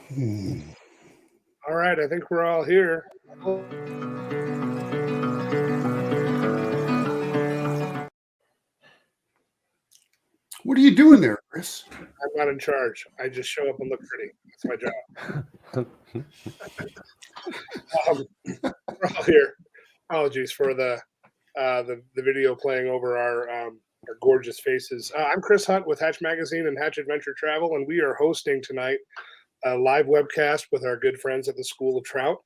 All right, I think we're all here. What are you doing there, Chris? I'm not in charge. I just show up and look pretty. That's my job. We're all here. Apologies for the video playing over our gorgeous faces. I'm Chris Hunt with Hatch Magazine and Hatch Adventure Travel, and we are hosting tonight a live webcast with our good friends at the School of Trout.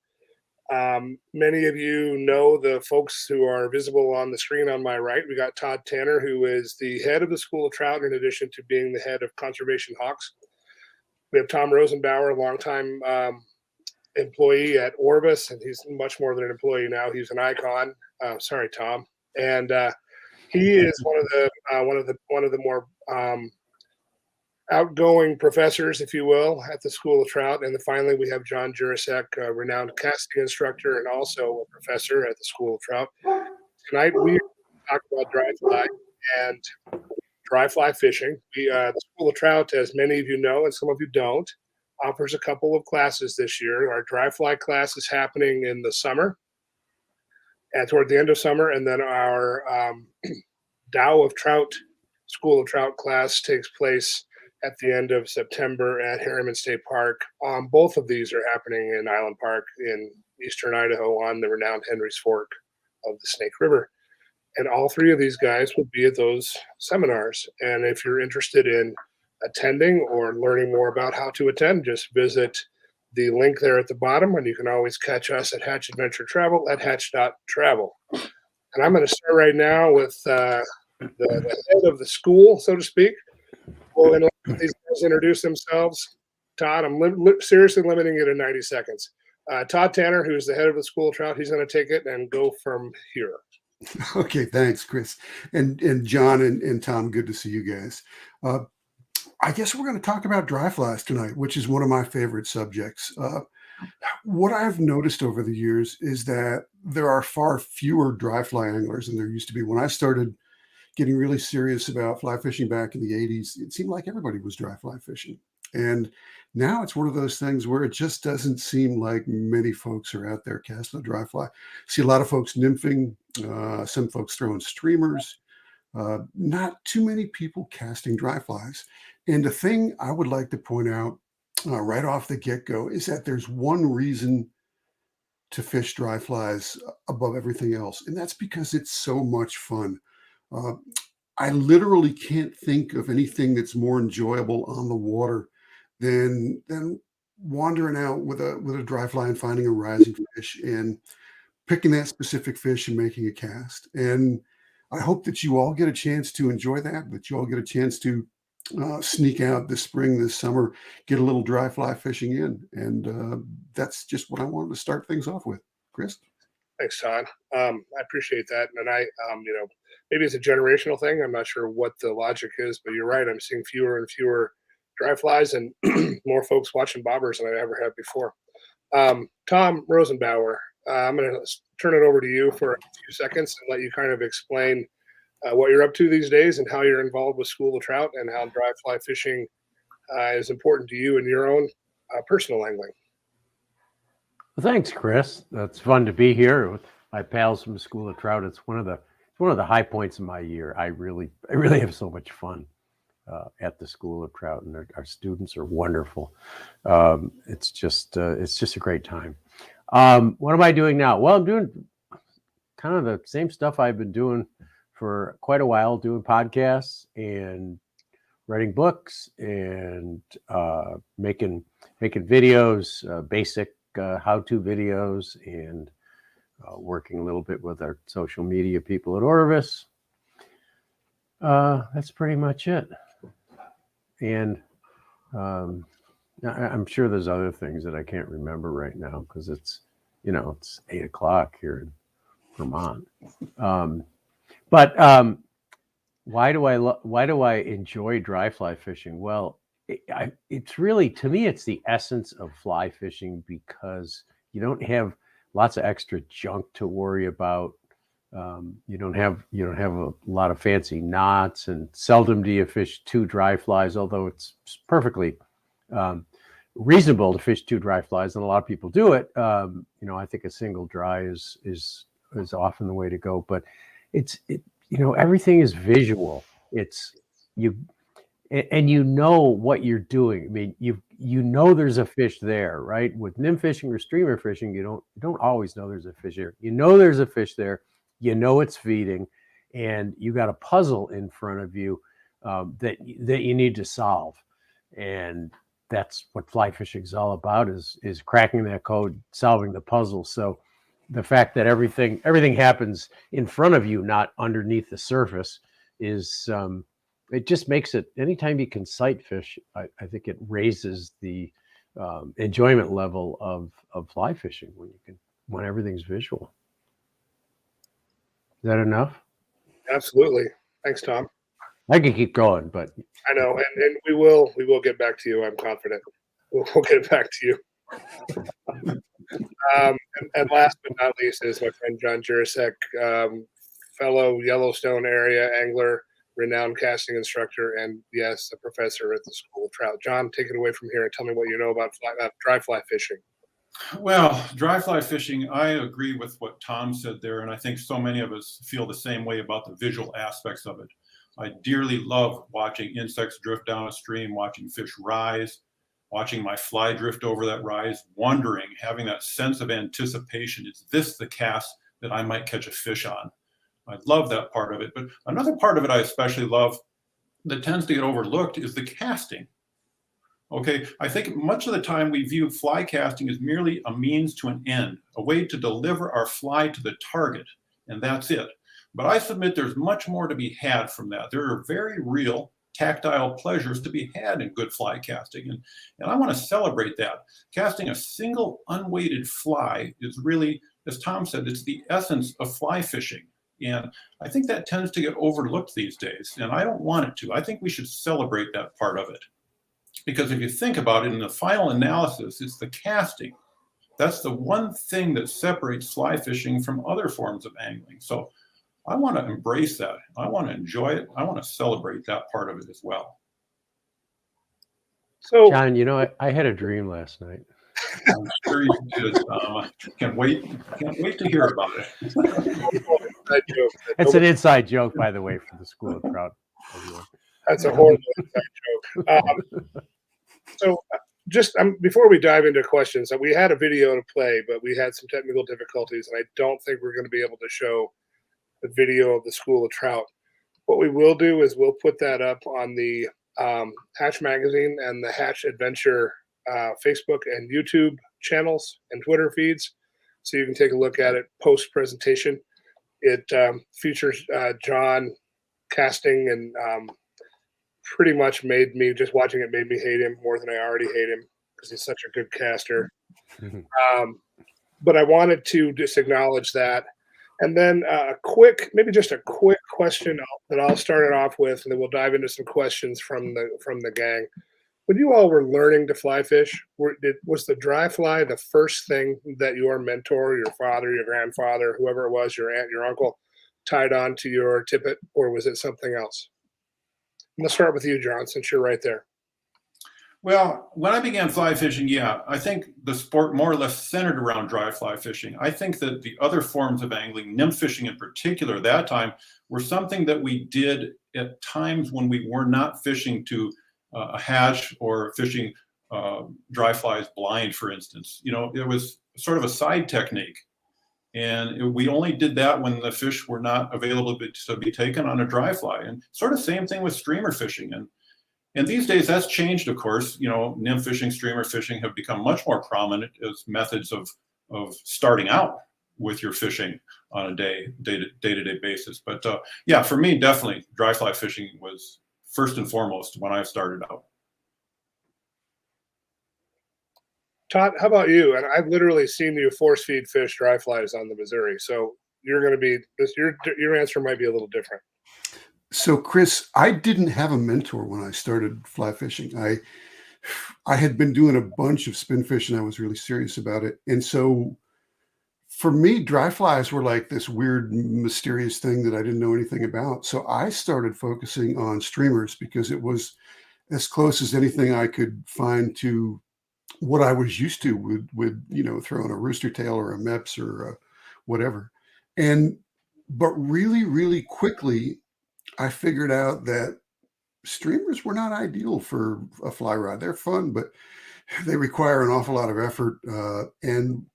Many of you know the folks who are visible on the screen on my right. We got Todd Tanner, who is the head of the School of Trout, in addition to being the head of Conservation Hawks. We have Tom Rosenbauer, a longtime employee at Orbis, and he's much more than an employee now. He's an icon. Sorry, Tom. And he is one of the more outgoing professors, if you will, at the School of Trout. And then finally, we have John Juracek, a renowned casting instructor and also a professor at the School of Trout. Tonight, we talk about dry fly and dry fly fishing. The School of Trout, as many of you know, and some of you don't, offers a couple of classes this year. Our dry fly class is happening in the summer, and toward the end of summer, and then our Dow of Trout School of Trout class takes place at the end of September at Harriman State Park. Both of these are happening in Island Park in eastern Idaho on the renowned Henry's Fork of the Snake River. And all three of these guys will be at those seminars. And if you're interested in attending or learning more about how to attend, just visit the link there at the bottom, and you can always catch us at Hatch Adventure Travel at hatch.travel. And I'm going to start right now with the head of the school, so to speak. Well, and let these guys introduce themselves. Todd, I'm seriously limiting it to 90 seconds. Todd Tanner, who's the head of the School of Trout, he's going to take it and go from here. Okay, thanks, Chris. And John and Tom, good to see you guys. I guess we're going to talk about dry flies tonight, which is one of my favorite subjects. What I've noticed over the years is that there are far fewer dry fly anglers than there used to be. When I started getting really serious about fly fishing back in the 80s, it seemed like everybody was dry fly fishing. And now it's one of those things where it just doesn't seem like many folks are out there casting a dry fly. See a lot of folks nymphing, some folks throwing streamers, not too many people casting dry flies. And the thing I would like to point out right off the get-go is that there's one reason to fish dry flies above everything else, and that's because it's so much fun. I literally can't think of anything that's more enjoyable on the water than wandering out with a dry fly and finding a rising fish and picking that specific fish and making a cast. And I hope that you all get a chance to enjoy that you all get a chance to sneak out this spring, this summer, get a little dry fly fishing in. And that's just what I wanted to start things off with. Chris? Thanks, Todd. I appreciate that. And maybe it's a generational thing. I'm not sure what the logic is, but you're right. I'm seeing fewer and fewer dry flies and more folks watching bobbers than I ever have before. Tom Rosenbauer, I'm going to turn it over to you for a few seconds and let you kind of explain what you're up to these days and how you're involved with School of Trout and how dry fly fishing is important to you in your own personal angling. Well, thanks, Chris. It's fun to be here with my pals from the School of Trout. It's one of the high points of my year. I really have so much fun at the School of Trout, and our students are wonderful. It's just a great time. What am I doing now? Well, I'm doing kind of the same stuff I've been doing for quite a while, doing podcasts and writing books and making videos, basic how-to videos, and working a little bit with our social media people at Orvis. That's pretty much it. And I'm sure there's other things that I can't remember right now because it's 8:00 here in Vermont. But why do I enjoy dry fly fishing? Well, it's really, to me, it's the essence of fly fishing because you don't have lots of extra junk to worry about. You don't have a lot of fancy knots, and seldom do you fish two dry flies, although it's perfectly reasonable to fish 2 dry flies, and a lot of people do it. I think a single dry is often the way to go. But everything is visual. It's you and what you're doing. I mean, there's a fish there, right? With nymph fishing or streamer fishing, you don't always know there's a fish there. There's a fish there. It's feeding, and you got a puzzle in front of you that you need to solve, and that's what fly fishing is all about: is cracking that code, solving the puzzle. So the fact that everything happens in front of you, not underneath the surface, is it just makes it. Anytime you can sight fish, I think it raises the enjoyment level of fly fishing when everything's visual. Is that enough? Absolutely. Thanks, Tom. I could keep going, but I know, and we will get back to you. I'm confident we'll get back to you. And last but not least is my friend John Juracek, fellow Yellowstone area angler, renowned casting instructor, and yes, a professor at the School of Trout. John, take it away from here and tell me what you know about dry fly fishing. Well, dry fly fishing, I agree with what Tom said there, and I think so many of us feel the same way about the visual aspects of it. I dearly love watching insects drift down a stream, watching fish rise, watching my fly drift over that rise, wondering, having that sense of anticipation. Is this the cast that I might catch a fish on? I love that part of it. But another part of it I especially love that tends to get overlooked is the casting. Okay, I think much of the time we view fly casting as merely a means to an end, a way to deliver our fly to the target, and that's it. But I submit there's much more to be had from that. There are very real tactile pleasures to be had in good fly casting, and I want to celebrate that. Casting a single unweighted fly is really, as Tom said, it's the essence of fly fishing. And I think that tends to get overlooked these days, and I don't want it to. I think we should celebrate that part of it. Because if you think about it, in the final analysis, it's the casting. That's the one thing that separates fly fishing from other forms of angling. So I want to embrace that. I want to enjoy it. I want to celebrate that part of it as well. So, John, I had a dream last night. I'm sure you did. Can't wait to hear about it. It's an inside joke, by the way, for the School of Trout. That's a horrible inside joke. So just before we dive into questions, we had a video to play, but we had some technical difficulties, and I don't think we're going to be able to show the video of the School of Trout. What we will do is we'll put that up on the Hatch Magazine and the Hatch Adventure Facebook and YouTube channels and Twitter feeds, so you can take a look at it post-presentation. It features John casting, and pretty much made me, just watching it made me hate him more than I already hate him because he's such a good caster. But I wanted to just acknowledge that. And then maybe just a quick question that I'll start it off with, and then we'll dive into some questions from the gang. When you all were learning to fly fish, was the dry fly the first thing that your mentor, your father, your grandfather, whoever it was, your aunt, your uncle, tied on to your tippet, or was it something else? Let's start with you, John, since you're right there. Well, when I began fly fishing, I think the sport more or less centered around dry fly fishing. I think that the other forms of angling, nymph fishing in particular, at that time, were something that we did at times when we were not fishing to a hatch or fishing dry flies blind, for instance. It was sort of a side technique. And we only did that when the fish were not available to be taken on a dry fly. And sort of same thing with streamer fishing. And these days that's changed, of course. Nymph fishing, streamer fishing have become much more prominent as methods of starting out with your fishing on a day-to-day basis. But for me, definitely dry fly fishing was first and foremost when I started out. Todd, how about you? And I've literally seen you force feed fish dry flies on the Missouri. So you're going to be your answer might be a little different. So Chris, I didn't have a mentor when I started fly fishing. I had been doing a bunch of spin fish and I was really serious about it. And so for me, dry flies were like this weird, mysterious thing that I didn't know anything about. So I started focusing on streamers because it was as close as anything I could find to what I was used to with throwing a rooster tail or a Meps or whatever. But really, really quickly, I figured out that streamers were not ideal for a fly rod. They're fun, but they require an awful lot of effort. And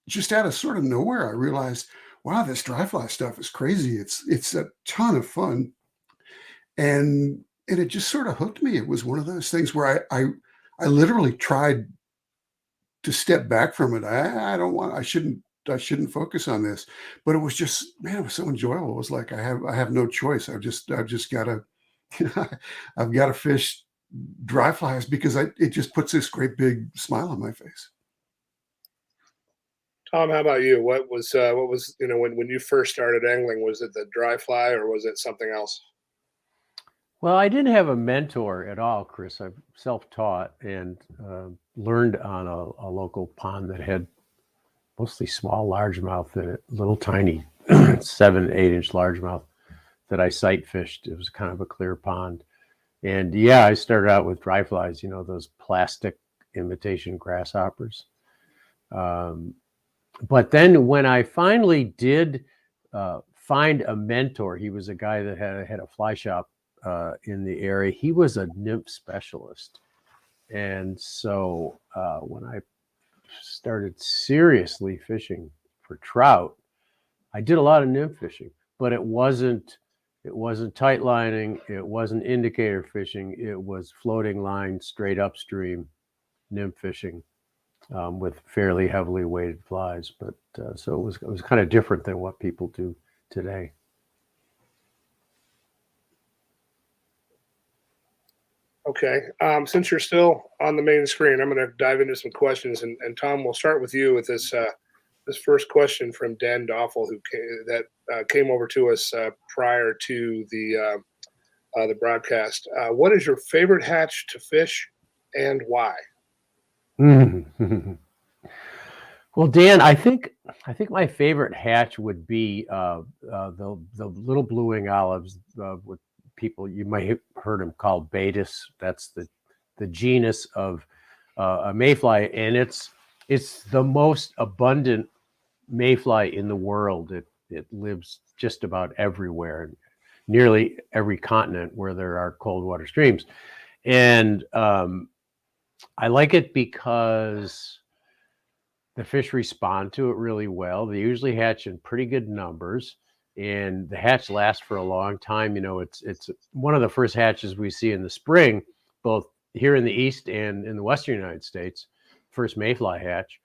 just out of sort of nowhere, I realized, wow, this dry fly stuff is crazy. It's a ton of fun, and it just sort of hooked me. It was one of those things where I literally tried to step back from it. I shouldn't focus on this, but it was just, man, it was so enjoyable. It was like I have no choice. I've just got to I've got to fish dry flies because it just puts this great big smile on my face. Tom, how about you? What was when you first started angling? Was it the dry fly or was it something else? Well, I didn't have a mentor at all, Chris. I'm self-taught and learned on a local pond that had mostly small largemouth in it, little tiny 7-8 inch largemouth that I sight fished. It was kind of a clear pond. And yeah, I started out with dry flies, those plastic imitation grasshoppers. But then when I finally did find a mentor, he was a guy that had a fly shop in the area. He was a nymph specialist. And so when I started seriously fishing for trout, I did a lot of nymph fishing, but it wasn't tight lining, it wasn't indicator fishing, it was floating line straight upstream nymph fishing with fairly heavily weighted flies. But so it was kind of different than what people do today. Okay. Since you're still on the main screen, I'm going to dive into some questions, and Tom, we'll start with you with this first question from Dan Doffel, that came over to us prior to the broadcast. What is your favorite hatch to fish, and why? Well, Dan, I think my favorite hatch would be the little blue-wing olives with people, you might have heard them called Baetis. That's the genus of a mayfly, and it's the most abundant mayfly in the world. It lives just about everywhere, nearly every continent where there are cold water streams. And I like it because the fish respond to it really well. They usually hatch in pretty good numbers, and the hatch lasts for a long time. It's one of the first hatches we see in the spring, both here in the East and in the Western United States, first mayfly hatch.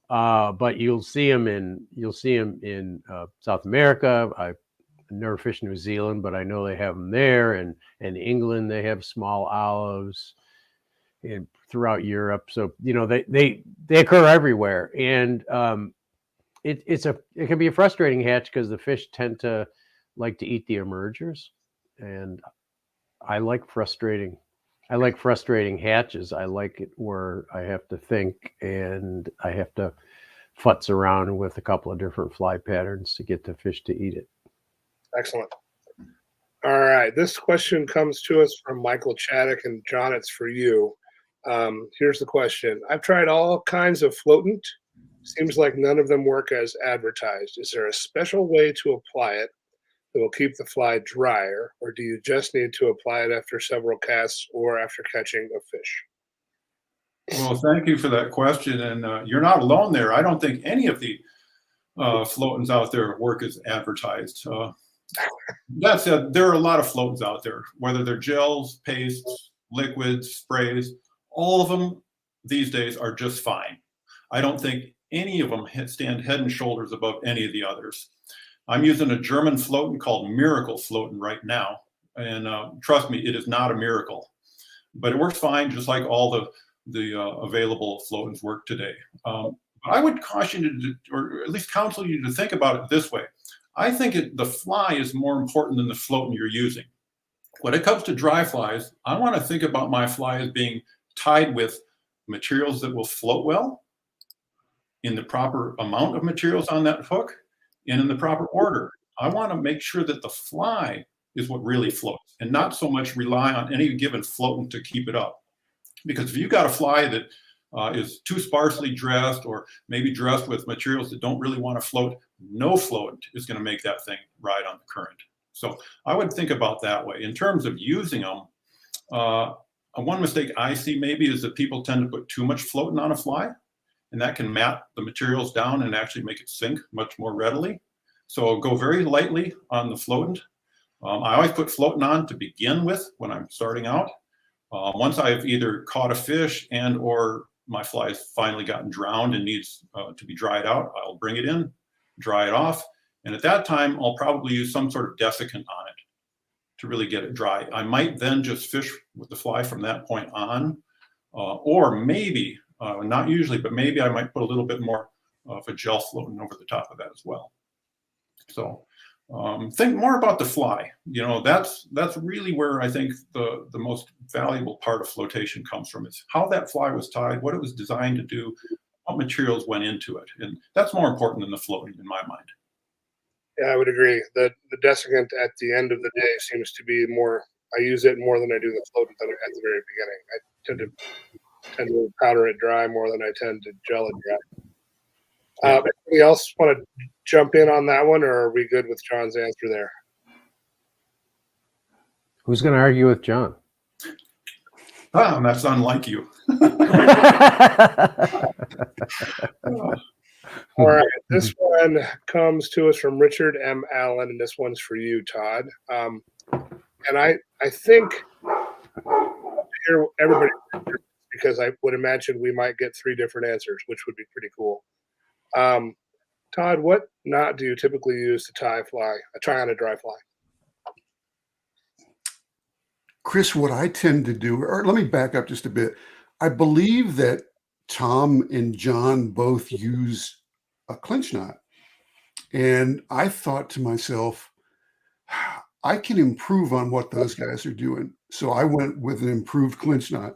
But you'll see them in South America. I've never fished New Zealand, but I know they have them there. And in England, they have small olives, and throughout Europe. So they occur everywhere, and it can be a frustrating hatch because the fish tend to like to eat the emergers, and I like frustrating hatches. I like it where I have to think and I have to futz around with a couple of different fly patterns to get the fish to eat it. Excellent. All right. This question comes to us from Michael Chaddock, and John, it's for you. Here's the question. I've tried all kinds of floatant. Seems like none of them work as advertised. Is there a special way to apply it that will keep the fly drier, or do you just need to apply it after several casts or after catching a fish? Well, thank you for that question. And you're not alone there. I don't think any of the floatants out there work as advertised. That said, there are a lot of floatants out there, whether they're gels, pastes, liquids, sprays. All of them these days are just fine. I don't think any of them stand head and shoulders above any of the others. I'm using a German floatant called Miracle Floatant right now. And trust me, it is not a miracle. But it works fine, just like all the available floatants work today. I would caution you to, or at least counsel you to think about it this way. I think the fly is more important than the floatant you're using. When it comes to dry flies, I want to think about my fly as being tied with materials that will float well, in the proper amount of materials on that hook, and in the proper order. I want to make sure that the fly is what really floats and not so much rely on any given floatant to keep it up. Because if you got a fly that is too sparsely dressed, or maybe dressed with materials that don't really want to float, no float is going to make that thing ride on the current. So I would think about that way. In terms of using them, one mistake I see maybe is that people tend to put too much floating on a fly, and that can mat the materials down and actually make it sink much more readily. So go very lightly on the floatant. I always put floating on to begin with when I'm starting out. Once I've either caught a fish and or my fly has finally gotten drowned and needs to be dried out, I'll bring it in, dry it off. And at that time, I'll probably use some sort of desiccant on it to really get it dry. I might then just fish with the fly from that point on, or maybe, not usually, but maybe I might put a little bit more of a gel floating over the top of that as well. So think more about the fly. That's really where I think the most valuable part of flotation comes from, is how that fly was tied, what it was designed to do, what materials went into it. And that's more important than the floating in my mind. Yeah, I would agree. The desiccant at the end of the day seems to be more. I use it more than I do the floatant at the very beginning. I tend to powder it dry more than I tend to gel it dry. Anybody else want to jump in on that one, or are we good with John's answer there? Who's going to argue with John? That's unlike you. All right, this one comes to us from Richard M. Allen, and this one's for you, Todd. And I think here everybody, because I would imagine we might get 3 different answers, which would be pretty cool. Todd, what knot do you typically use to tie on a dry fly? Chris, what I tend to do, or let me back up just a bit. I believe that Tom and John both use a clinch knot. And I thought to myself, I can improve on what those guys are doing. So I went with an improved clinch knot.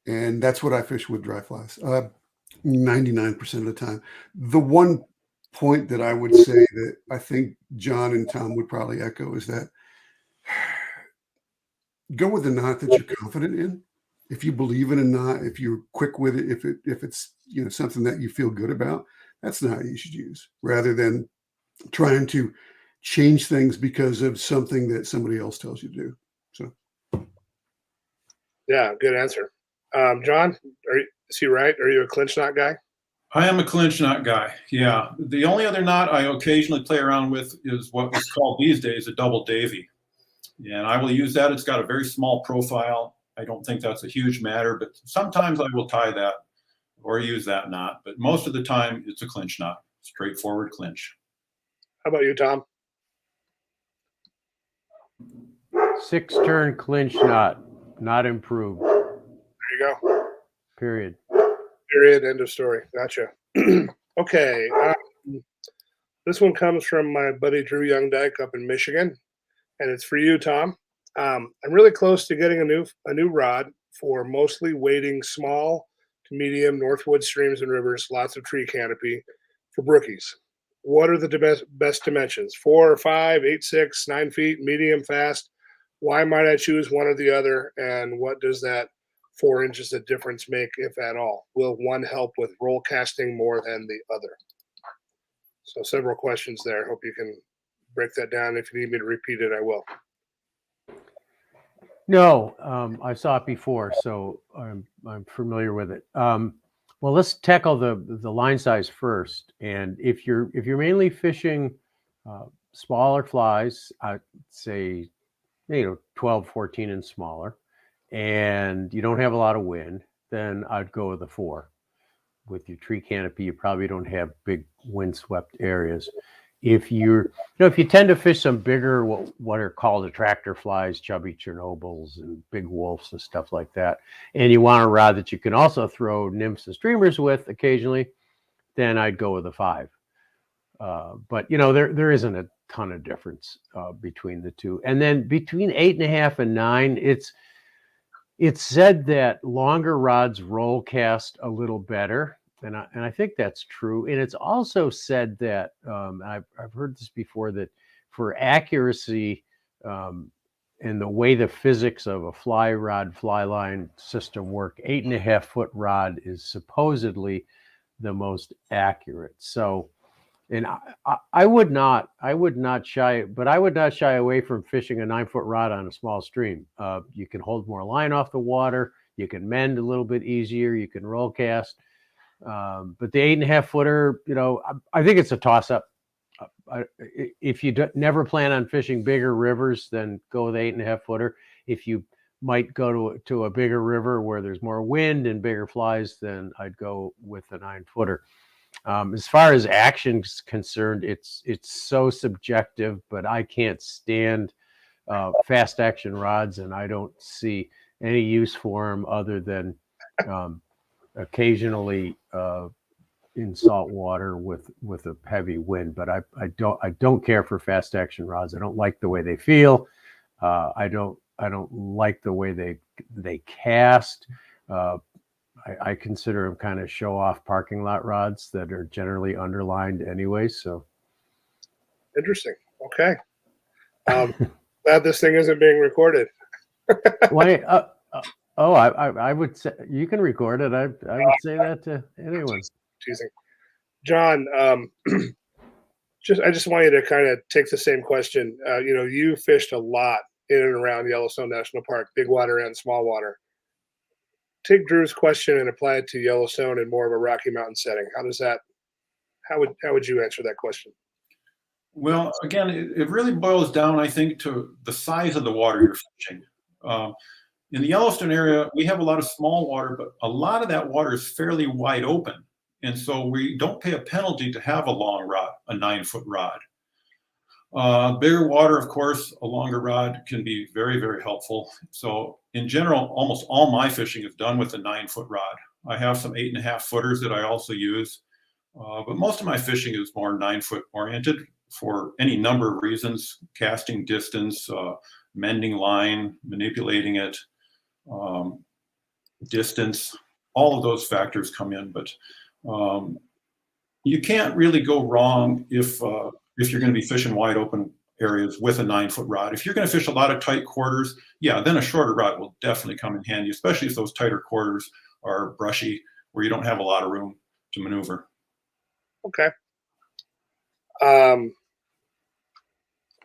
And that's what I fish with dry flies, 99% of the time. The one point that I would say that I think John and Tom would probably echo is that go with a knot that you're confident in. If you believe in a knot, if you're quick with it, if it's something that you feel good about, that's the knot you should use, rather than trying to change things because of something that somebody else tells you to do. So, yeah, good answer. John, is he right? Are you a clinch knot guy? I am a clinch knot guy. Yeah. The only other knot I occasionally play around with is what is called these days a double Davy. And I will use that. It's got a very small profile. I don't think that's a huge matter, but sometimes I will tie that or use that knot. But most of the time, it's a clinch knot, straightforward clinch. How about you, Tom? 6-turn clinch knot, not improved. There you go. Period. Period. End of story. Gotcha. Okay. This one comes from my buddy Drew Youngdyke up in Michigan, and it's for you, Tom. I'm really close to getting a new rod for mostly wading small to medium Northwood streams and rivers, lots of tree canopy for brookies. What are the best dimensions? 4 or 5, 8, 6, 9 feet, medium, fast? Why might I choose one or the other? And what does that 4 inches of difference make, if at all? Will one help with roll casting more than the other? So several questions there. Hope you can break that down. If you need me to repeat it, I will. No, I saw it before, so I'm familiar with it. Well, let's tackle the line size first. And if you're mainly fishing smaller flies, I'd say 12, 14 and smaller, and you don't have a lot of wind, then I'd go with the 4. With your tree canopy, you probably don't have big windswept areas. If you tend to fish some bigger, what are called attractor flies, chubby Chernobyls and big wolves and stuff like that, and you want a rod that you can also throw nymphs and streamers with occasionally, then I'd go with a 5. But there isn't a ton of difference between the two. And then between 8.5 and 9, it's said that longer rods roll cast a little better. And I think that's true. And it's also said that I've heard this before, that for accuracy, the way the physics of a fly rod, fly line system work, 8.5-foot rod is supposedly the most accurate. So, and I would not shy away from fishing a 9-foot rod on a small stream. You can hold more line off the water. You can mend a little bit easier. You can roll cast. But the 8.5-footer, I think it's a toss up. If you never plan on fishing bigger rivers, then go with the 8.5-footer. If you might go to a bigger river where there's more wind and bigger flies, then I'd go with the 9-footer. As far as action's concerned, it's so subjective, but I can't stand fast action rods, and I don't see any use for them other than occasionally in salt water with a heavy wind. But I don't care for fast action rods. I don't like the way they feel. I don't like the way they cast. I consider them kind of show off parking lot rods that are generally underlined anyway. So Interesting. Okay. Glad this thing isn't being recorded. why? I would say you can record it. I would say that to anyone. Teasing. John, I just want you to kind of take the same question. You fished a lot in and around Yellowstone National Park, big water and small water. Take Drew's question and apply it to Yellowstone in more of a Rocky Mountain setting. How would you answer that question? Well, again, it really boils down, I think, to the size of the water you're fishing. In the Yellowstone area, we have a lot of small water, but a lot of that water is fairly wide open. And so we don't pay a penalty to have a long rod, a 9-foot rod. Bigger water, of course, a longer rod can be very, very helpful. So in general, almost all my fishing is done with a 9-foot rod. I have some 8.5-footers that I also use, but most of my fishing is more 9-foot oriented for any number of reasons: casting distance, mending line, manipulating it, distance. All of those factors come in, but you can't really go wrong if you're going to be fishing wide open areas with a 9-foot rod. If you're going to fish a lot of tight quarters, then a shorter rod will definitely come in handy, especially if those tighter quarters are brushy where you don't have a lot of room to maneuver. Okay.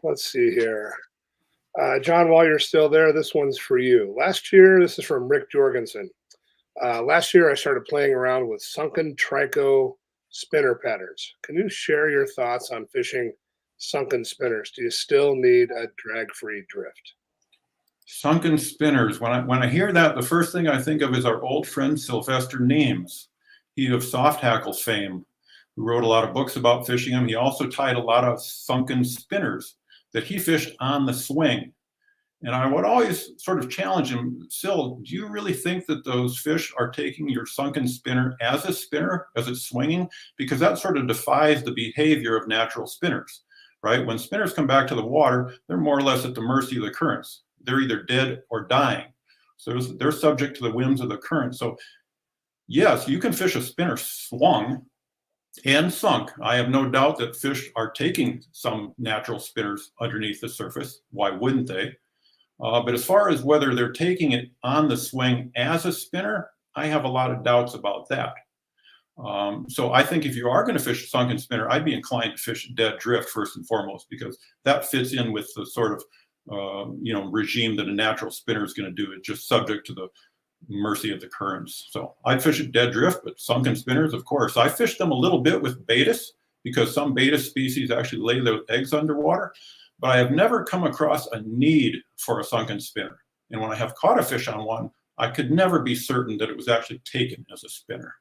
Let's see here. John, while you're still there, this one's for you. Last year, this is from Rick Jorgensen. Last year, I started playing around with sunken trico spinner patterns. Can you share your thoughts on fishing sunken spinners? Do you still need a drag-free drift? Sunken spinners. When I hear that, the first thing I think of is our old friend Sylvester Neames, he of soft hackle fame, who wrote a lot of books about fishing them. He also tied a lot of sunken spinners that he fished on the swing. And I would always sort of challenge him, Sil, do you really think that those fish are taking your sunken spinner as a spinner, as it's swinging? Because that sort of defies the behavior of natural spinners, right? When spinners come back to the water, they're more or less at the mercy of the currents. They're either dead or dying. So they're subject to the whims of the current. So yes, you can fish a spinner swung and sunk. I have no doubt that fish are taking some natural spinners underneath the surface. Why wouldn't they? But as far as whether they're taking it on the swing as a spinner, I have a lot of doubts about that. So I think if you are going to fish a sunken spinner, I'd be inclined to fish dead drift first and foremost, because that fits in with the sort of regime that a natural spinner is going to do. It's just subject to the mercy of the currents. So I'd fish a dead drift, but sunken spinners, of course. I fished them a little bit with Baetis, because some Baetis species actually lay their eggs underwater. But I have never come across a need for a sunken spinner. And when I have caught a fish on one, I could never be certain that it was actually taken as a spinner.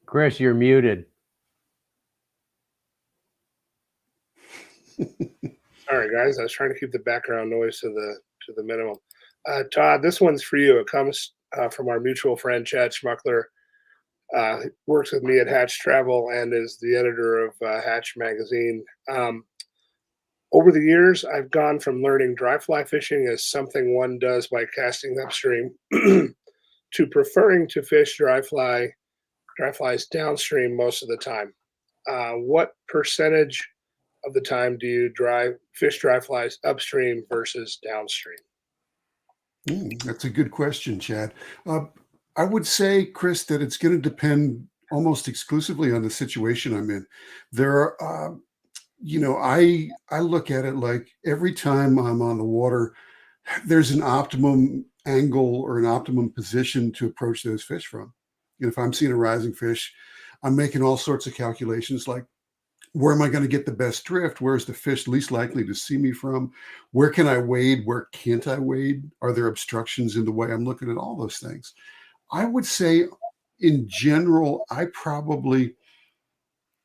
Chris, you're muted. Sorry, guys. I was trying to keep the background noise to the minimum. Todd, this one's for you. It comes from our mutual friend, Chad Schmuckler. He works with me at Hatch Travel and is the editor of Hatch Magazine. Over the years, I've gone from learning dry fly fishing as something one does by casting upstream to preferring to fish dry fly dry flies downstream most of the time. What percentage of the time do you fish dry flies upstream versus downstream? That's a good question, Chad. Uh, I would say, Chris, that it's going to depend almost exclusively on the situation I'm in. There are, I look at it like every time I'm on the water, there's an optimum angle or an optimum position to approach those fish from. If I'm seeing a rising fish, I'm making all sorts of calculations like where am I going to get the best drift? Where's the fish least likely to see me from? Where can I wade? Where can't I wade? Are there obstructions in the way? I'm looking at all those things. I would say, in general,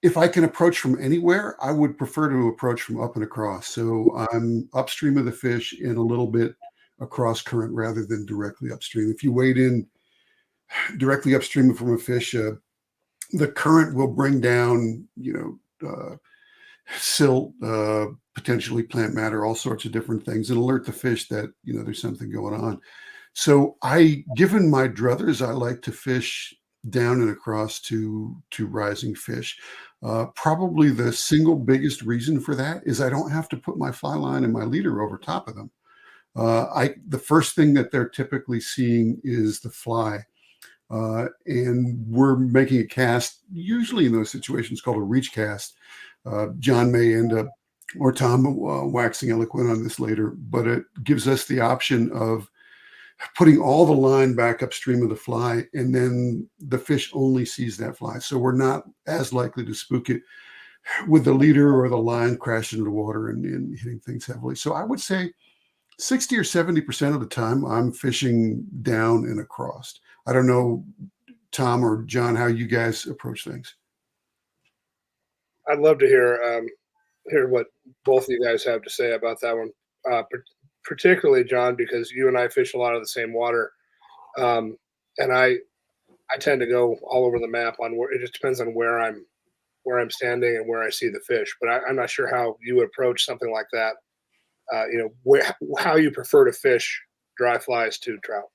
if I can approach from anywhere, I would prefer to approach from up and across. So I'm upstream of the fish and a little bit across current rather than directly upstream. If you wade in directly upstream from a fish, the current will bring down, silt, potentially plant matter, all sorts of different things, and alert the fish that there's something going on. So given my druthers, I like to fish down and across to rising fish. Probably the single biggest reason for that is I don't have to put my fly line and my leader over top of them. The first thing that they're typically seeing is the fly. And we're making a cast, usually in those situations called a reach cast. John may end up, or Tom, waxing eloquent on this later, but it gives us the option of putting all the line back upstream of the fly, and then the fish only sees that fly. So we're not as likely to spook it with the leader or the line crashing into the water and hitting things heavily. So I would say 60 or 70% of the time I'm fishing down and across. I don't know, Tom or John, how you guys approach things. I'd love to hear what both of you guys have to say about that one. Particularly John, because you and I fish a lot of the same water, and I tend to go all over the map on where it just depends on where I'm standing and where I see the fish. But I'm not sure how you would approach something like that. How you prefer to fish dry flies to trout.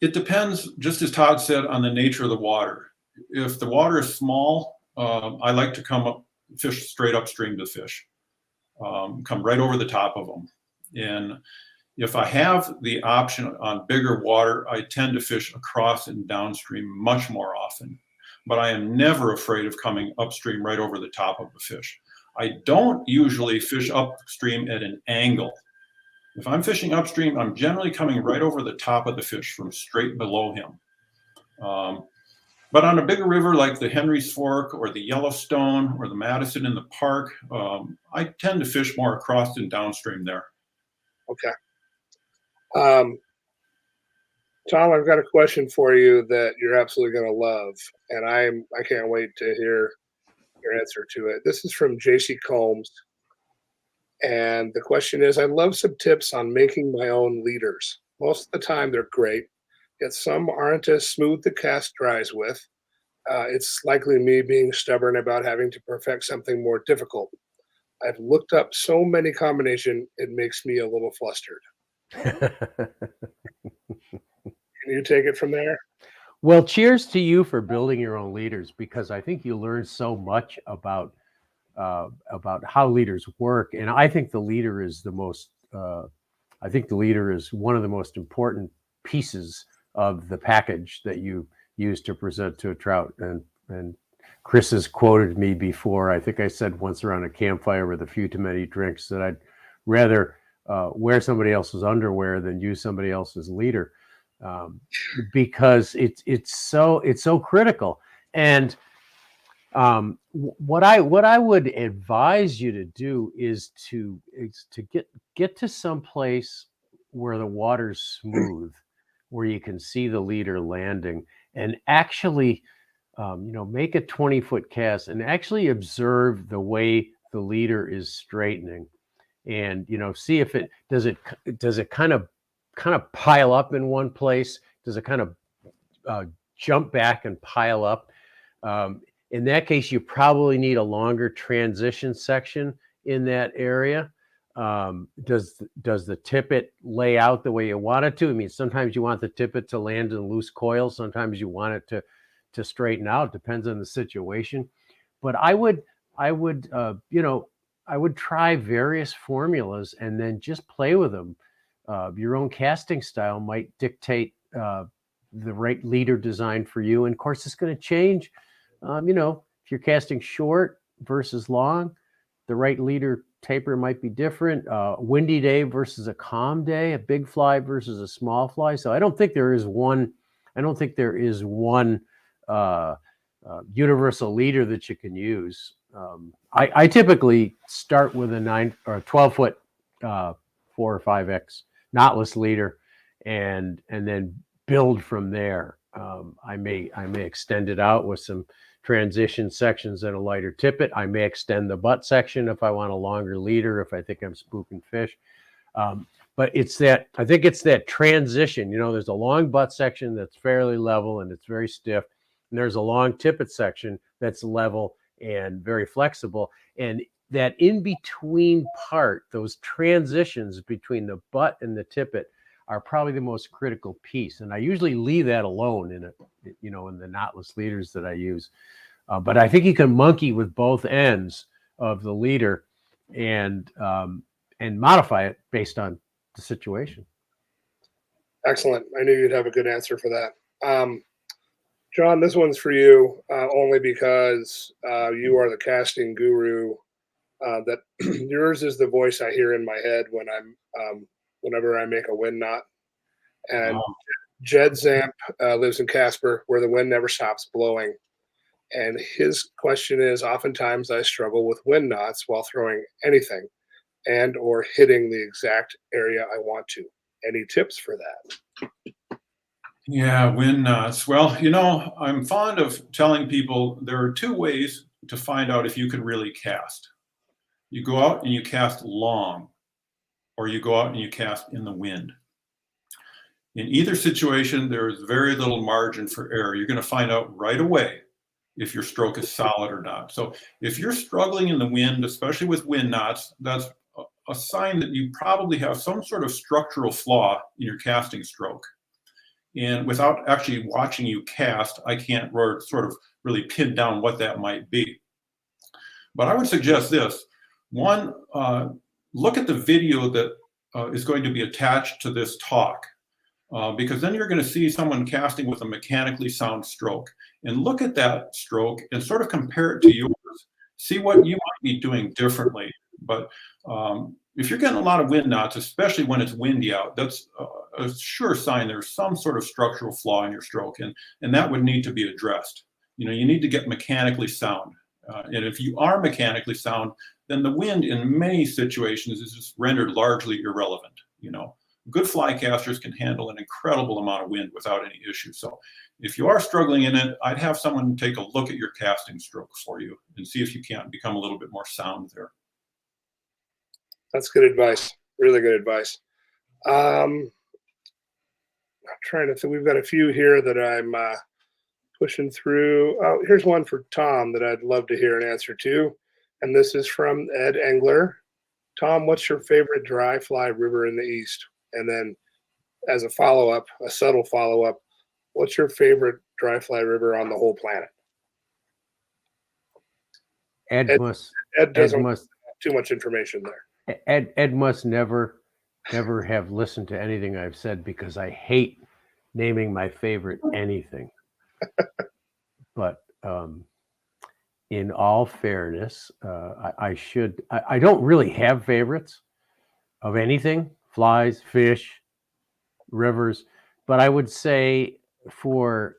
It depends, just as Todd said, on the nature of the water. If the water is small, I like to fish straight upstream to fish, come right over the top of them. And if I have the option on bigger water, I tend to fish across and downstream much more often. But I am never afraid of coming upstream right over the top of the fish. I don't usually fish upstream at an angle. If I'm fishing upstream, I'm generally coming right over the top of the fish from straight below him. But on a bigger river like the Henry's Fork or the Yellowstone or the Madison in the park, I tend to fish more across and downstream there. Okay. Tom, I've got a question for you that you're absolutely going to love, and I can't wait to hear your answer to it. This is from JC Combs, and the question is: I love some tips on making my own leaders. Most of the time, they're great, yet some aren't as smooth to cast dries with. It's likely me being stubborn about having to perfect something more difficult. I've looked up so many combinations, it makes me a little flustered. Can you take it from there? Well, cheers to you for building your own leaders, because I think you learn so much about how leaders work, and I think the leader is I think the leader is one of the most important pieces of the package that you use to present to a trout. And Chris has quoted me before. I think I said once around a campfire with a few too many drinks that I'd rather wear somebody else's underwear than use somebody else's leader, because it's so critical. And what I would advise you to do is to get to some place where the water's smooth, where you can see the leader landing, and actually make a 20-foot cast and actually observe the way the leader is straightening, and see if it does it kind of pile up in one place. Does it kind of jump back and pile up? In that case, you probably need a longer transition section in that area. Does the tippet lay out the way you want it to? I mean, sometimes you want the tippet to land in loose coil. Sometimes you want it to straighten out. Depends on the situation. But I would try various formulas and then just play with them. Your own casting style might dictate the right leader design for you. And of course, it's going to change. If you're casting short versus long, the right leader taper might be different. Windy day versus a calm day, a big fly versus a small fly. So I don't think there is one. Universal leader that you can use. I typically start with a 9 or 12-foot 4 or 5X knotless leader, and then build from there. I may extend it out with some transition sections and a lighter tippet. I may extend the butt section if I want a longer leader, if I think I'm spooking fish. But I think it's that transition. There's a long butt section that's fairly level and it's very stiff. And there's a long tippet section that's level and very flexible. And that in-between part, those transitions between the butt and the tippet are probably the most critical piece. And I usually leave that alone in the knotless leaders that I use. But I think you can monkey with both ends of the leader and modify it based on the situation. Excellent. I knew you'd have a good answer for that. John, this one's for you only because you are the casting guru. That yours is the voice I hear in my head when whenever I make a wind knot. And Jed Zamp lives in Casper, where the wind never stops blowing. And his question is, oftentimes I struggle with wind knots while throwing anything and or hitting the exact area I want to. Any tips for that? Yeah, wind knots. Well, I'm fond of telling people there are two ways to find out if you can really cast. You go out and you cast long, or you go out and you cast in the wind. In either situation, there is very little margin for error. You're going to find out right away if your stroke is solid or not. So if you're struggling in the wind, especially with wind knots, that's a sign that you probably have some sort of structural flaw in your casting stroke. And without actually watching you cast, I can't sort of really pin down what that might be. But I would suggest this. One, look at the video that is going to be attached to this talk, because then you're going to see someone casting with a mechanically sound stroke. And look at that stroke and sort of compare it to yours. See what you might be doing differently. But if you're getting a lot of wind knots, especially when it's windy out, that's a sure sign there's some sort of structural flaw in your stroke, and that would need to be addressed. You need to get mechanically sound. And if you are mechanically sound, then the wind in many situations is just rendered largely irrelevant. Good fly casters can handle an incredible amount of wind without any issue. So if you are struggling in it, I'd have someone take a look at your casting stroke for you and see if you can't become a little bit more sound there. That's good advice. Really good advice. I'm trying to think. We've got a few here that I'm pushing through. Oh, here's one for Tom that I'd love to hear an answer to. And this is from Ed Engler. Tom, what's your favorite dry fly river in the East? And then as a follow-up, a subtle follow-up, what's your favorite dry fly river on the whole planet? Ed doesn't have too much information there. Ed must never have listened to anything I've said, because I hate naming my favorite anything. But in all fairness, I don't really have favorites of anything, flies, fish, rivers, but I would say for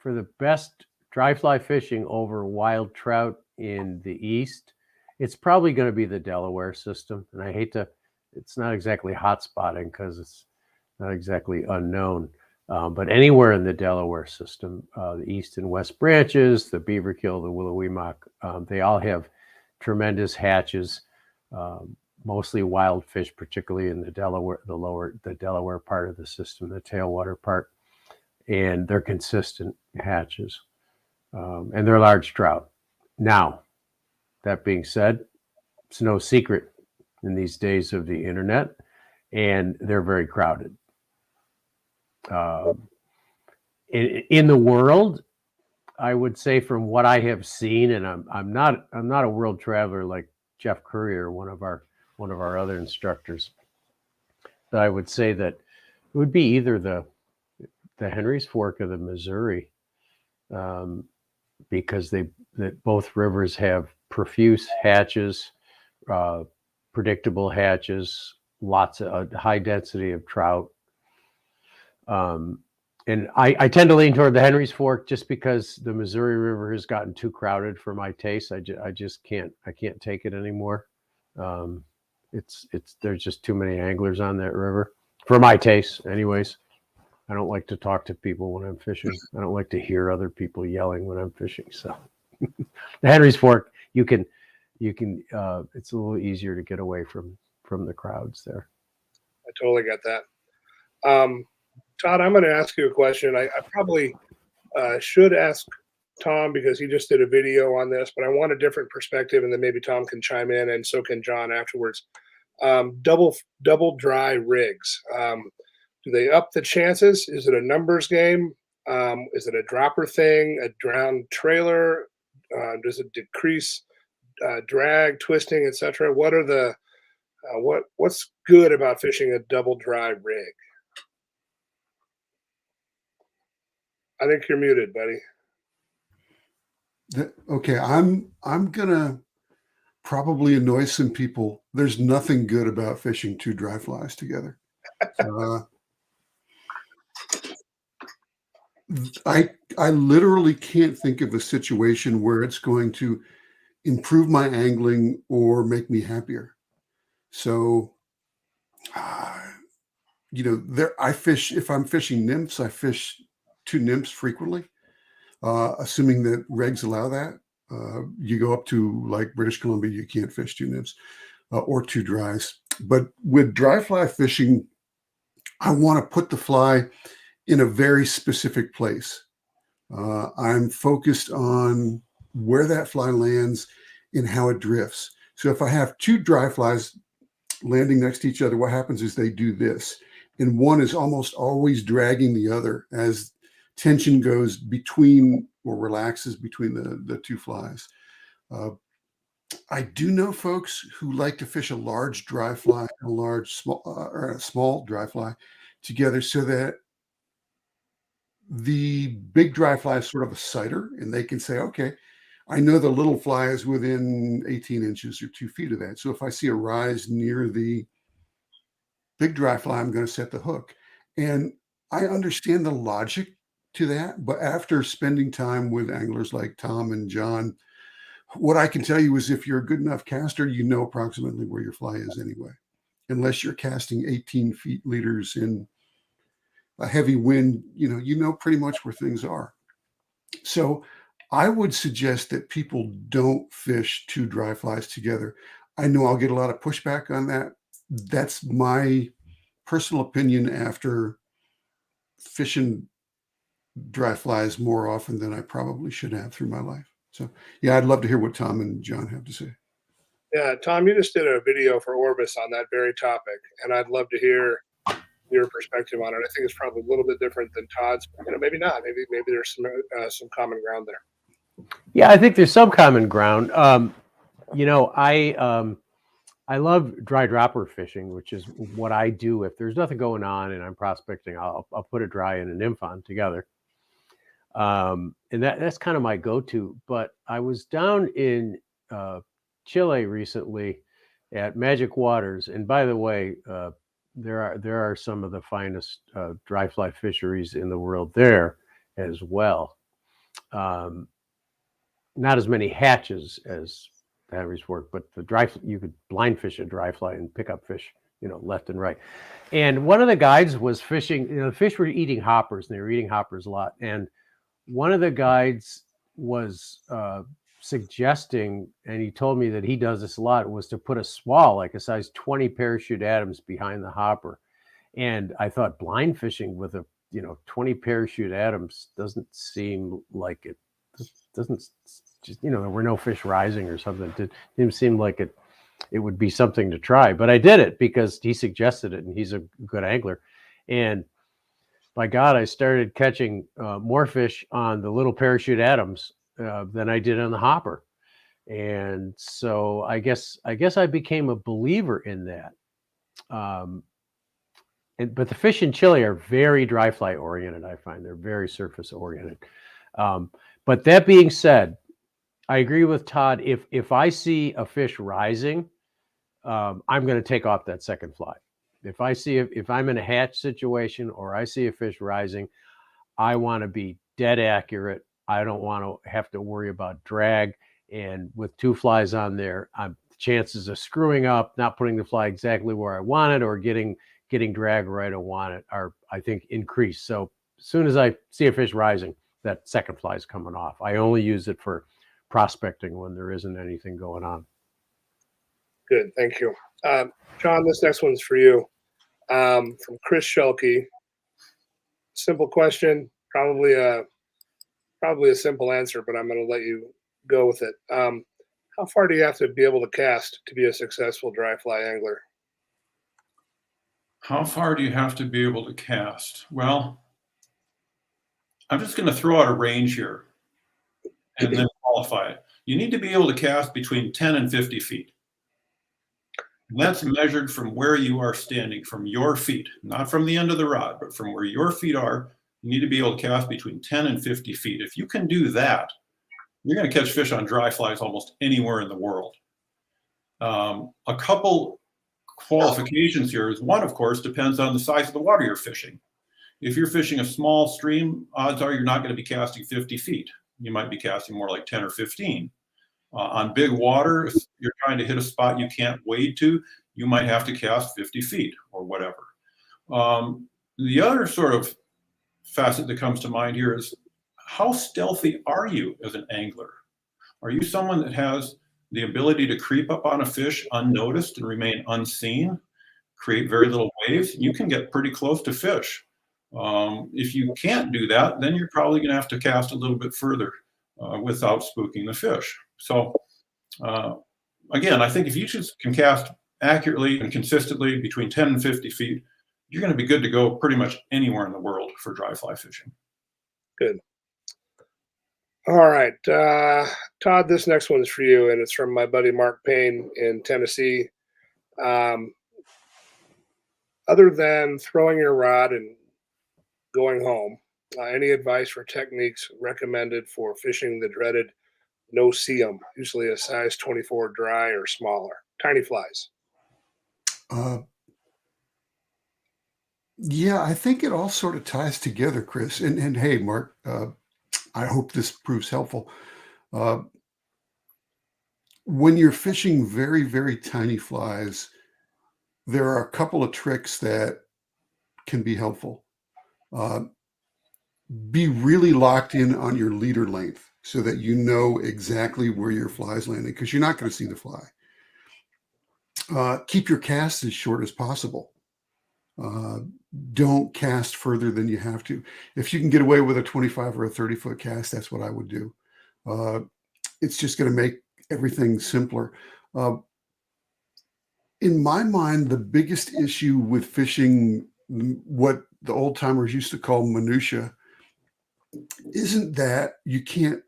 the best dry fly fishing over wild trout in the East, it's probably going to be the Delaware system. And it's not exactly hot spotting because it's not exactly unknown. But anywhere in the Delaware system, the east and west branches, the Beaverkill, the Willowwemoc, they all have tremendous hatches, mostly wild fish, particularly in the Delaware part of the system, the tailwater part, and they're consistent hatches, and they're large trout. Now, that being said, it's no secret in these days of the internet, and they're very crowded. in the world, I would say from what I have seen, and I'm not a world traveler like Jeff Currier, one of our other instructors, but I would say that it would be either the Henry's Fork or the Missouri, because that both rivers have profuse hatches, predictable hatches, lots of high density of trout. And I tend to lean toward the Henry's Fork just because the Missouri River has gotten too crowded for my taste. I just can't take it anymore. There's just too many anglers on that river for my taste, anyways. I don't like to talk to people when I'm fishing. I don't like to hear other people yelling when I'm fishing. So the Henry's Fork, you can it's a little easier to get away from the crowds there. I totally get that. Todd, I'm going to ask you a question. I probably should ask Tom because he just did a video on this, but I want a different perspective, and then maybe Tom can chime in, and so can John afterwards. Double dry rigs. Do they up the chances? Is it a numbers game? Is it a dropper thing? A drowned trailer? Does it decrease drag, twisting, etc.? What are the what's good about fishing a double dry rig? I think you're muted, buddy. Okay, I'm gonna probably annoy some people. There's nothing good about fishing two dry flies together. I literally can't think of a situation where it's going to improve my angling or make me happier. So, I fish, if I'm fishing nymphs, I fish two nymphs frequently, assuming that regs allow that. You go up to like British Columbia, you can't fish two nymphs or two dries. But with dry fly fishing, I want to put the fly in a very specific place. I'm focused on where that fly lands and how it drifts. So if I have two dry flies landing next to each other, what happens is they do this. And one is almost always dragging the other as tension goes between or relaxes between the two flies. I do know folks who like to fish a large dry fly and a small dry fly together so that the big dry fly is sort of a sighter, and they can say, okay, I know the little fly is within 18 inches or 2 feet of that. So if I see a rise near the big dry fly, I'm going to set the hook. And I understand the logic to that. But after spending time with anglers like Tom and John, what I can tell you is if you're a good enough caster, you know approximately where your fly is anyway, unless you're casting 18 feet liters in a heavy wind, you know pretty much where things are. So I would suggest that people don't fish two dry flies together. I know I'll get a lot of pushback on that. That's my personal opinion after fishing dry flies more often than I probably should have through my life. So yeah, I'd love to hear what Tom and John have to say. Yeah, Tom, you just did a video for Orbis on that very topic, and I'd love to hear your perspective on it. I think it's probably a little bit different than Todd's. Maybe not. Maybe there's some common ground there. Yeah, I think there's some common ground. I love dry dropper fishing, which is what I do. If there's nothing going on and I'm prospecting, I'll put a dry and a nymph on together. And that's kind of my go-to. But I was down in Chile recently at Magic Waters, and by the way, there are some of the finest dry fly fisheries in the world there as well. Not as many hatches as the Henry's Fork, but you could blind fish a dry fly and pick up fish, left and right. And one of the guides was fishing. The fish were eating hoppers, and they were eating hoppers a lot. And one of the guides was suggesting, and he told me that he does this a lot, was to put a swall, like a size 20 parachute Adams, behind the hopper. And I thought blind fishing with a 20 parachute Adams doesn't seem like it. Doesn't just there were no fish rising or something. It didn't seem like it would be something to try. But I did it because he suggested it, and he's a good angler. And by God, I started catching more fish on the little parachute Adams than I did on the hopper. And so I guess I became a believer in that. But the fish in Chile are very dry fly oriented. I find they're very surface oriented. But that being said, I agree with Todd. If I see a fish rising, I'm going to take off that second fly. If I see if I'm in a hatch situation or I see a fish rising, I want to be dead accurate. I don't want to have to worry about drag. And with two flies on there, chances of screwing up, not putting the fly exactly where I want it, or getting drag right I want it, are, I think, increased. So as soon as I see a fish rising, that second fly is coming off. I only use it for prospecting when there isn't anything going on. Good, thank you. John, this next one's for you. From Chris Shelkey. Simple question, probably a simple answer, but I'm going to let you go with it. How far do you have to be able to cast to be a successful dry fly angler? How far do you have to be able to cast? Well, I'm just going to throw out a range here and then qualify it. You need to be able to cast between 10 and 50 feet. And that's measured from where you are standing, from your feet, not from the end of the rod, but from where your feet are. You need to be able to cast between 10 and 50 feet. If you can do that, you're going to catch fish on dry flies almost anywhere in the world. A couple qualifications here is, one, of course, depends on the size of the water you're fishing. If you're fishing a small stream, odds are you're not going to be casting 50 feet. You might be casting more like 10 or 15. On big water, if you're trying to hit a spot you can't wade to, you might have to cast 50 feet or whatever. The other sort of facet that comes to mind here is, how stealthy are you as an angler? Are you someone that has the ability to creep up on a fish unnoticed and remain unseen, create very little waves? You can get pretty close to fish. If you can't do that, then you're probably going to have to cast a little bit further without spooking the fish. So again, I think if you just can cast accurately and consistently between 10 and 50 feet, you're going to be good to go pretty much anywhere in the world for dry fly fishing. Good. All right, Todd, this next one's for you, and it's from my buddy Mark Payne in Tennessee. Other than throwing your rod and going home, any advice or techniques recommended for fishing the dreaded no-see-em, usually a size 24 dry or smaller, tiny flies? Yeah, I think it all sort of ties together, Chris. And hey, Mark, I hope this proves helpful. When you're fishing very, very tiny flies, there are a couple of tricks that can be helpful. Be really locked in on your leader length so that you know exactly where your fly is landing, because you're not going to see the fly. Keep your cast as short as possible. Don't cast further than you have to. If you can get away with a 25 or a 30-foot cast, that's what I would do. It's just going to make everything simpler. In my mind, the biggest issue with fishing, what the old timers used to call minutia, isn't that you can't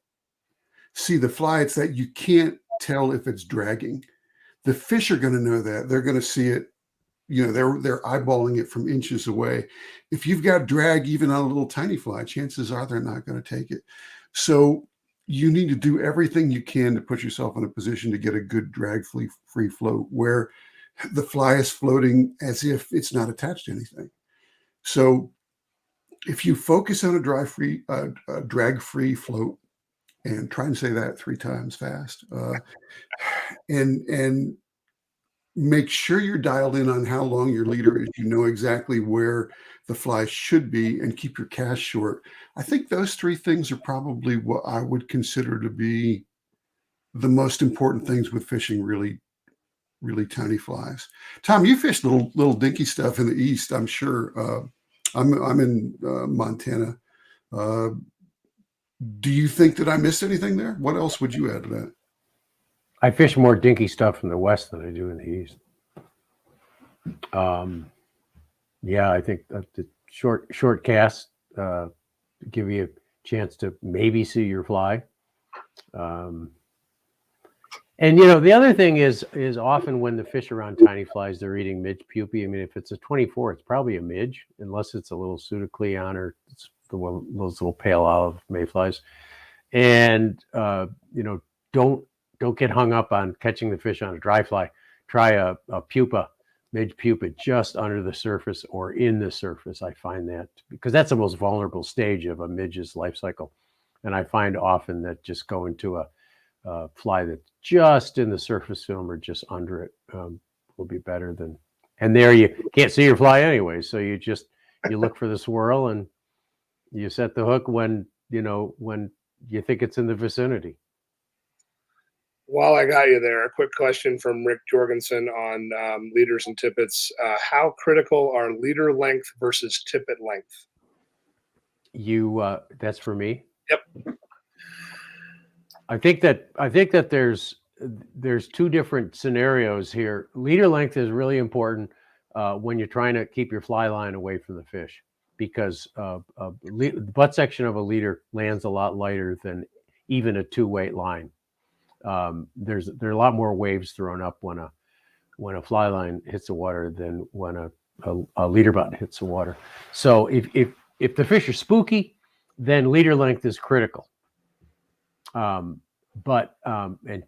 see the fly. It's that you can't tell if it's dragging. The fish are going to know that. They're going to see it. You know, they're eyeballing it from inches away. If you've got drag even on a little tiny fly, chances are they're not going to take it. So you need to do everything you can to put yourself in a position to get a good drag-free float where the fly is floating as if it's not attached to anything. So if you focus on a drag-free float, and try and say that 3 times fast, and make sure you're dialed in on how long your leader is. You know exactly where the fly should be, and keep your cast short. I think those 3 things are probably what I would consider to be the most important things with fishing really, really tiny flies. Tom, you fish little dinky stuff in the East, I'm sure. I'm in Montana. Do you think that I missed anything there? What else would you add to that? I fish more dinky stuff in the West than I do in the East. Yeah, I think that short cast, give you a chance to maybe see your fly. And the other thing is often when the fish are on tiny flies, they're eating midge pupae. I mean, if it's a 24, it's probably a midge, unless it's a little pseudocleon or it's those little pale olive mayflies. And don't get hung up on catching the fish on a dry fly. Try a pupa, midge pupa, just under the surface or in the surface. I find that because that's the most vulnerable stage of a midge's life cycle, and I find often that just going to a fly that's just in the surface film or just under it will be better than. And there you can't see your fly anyway, so you look for the swirl and you set the hook when you think it's in the vicinity. While I got you there, a quick question from Rick Jorgensen on leaders and tippets. How critical are leader length versus tippet length? That's for me. Yep. I think that there's two different scenarios here. Leader length is really important when you're trying to keep your fly line away from the fish, because the butt section of a leader lands a lot lighter than even a 2-weight line. There are a lot more waves thrown up when a fly line hits the water than when a leader butt hits the water. So if the fish are spooky, then leader length is critical. But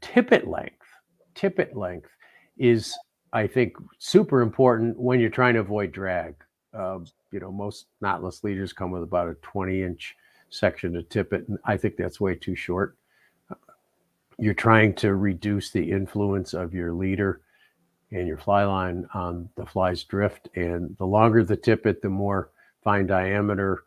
tippet length is, I think, super important when you're trying to avoid drag. Most knotless leaders come with about a 20-inch section of tippet, and I think that's way too short. You're trying to reduce the influence of your leader and your fly line on the fly's drift, and the longer the tippet, the more fine diameter,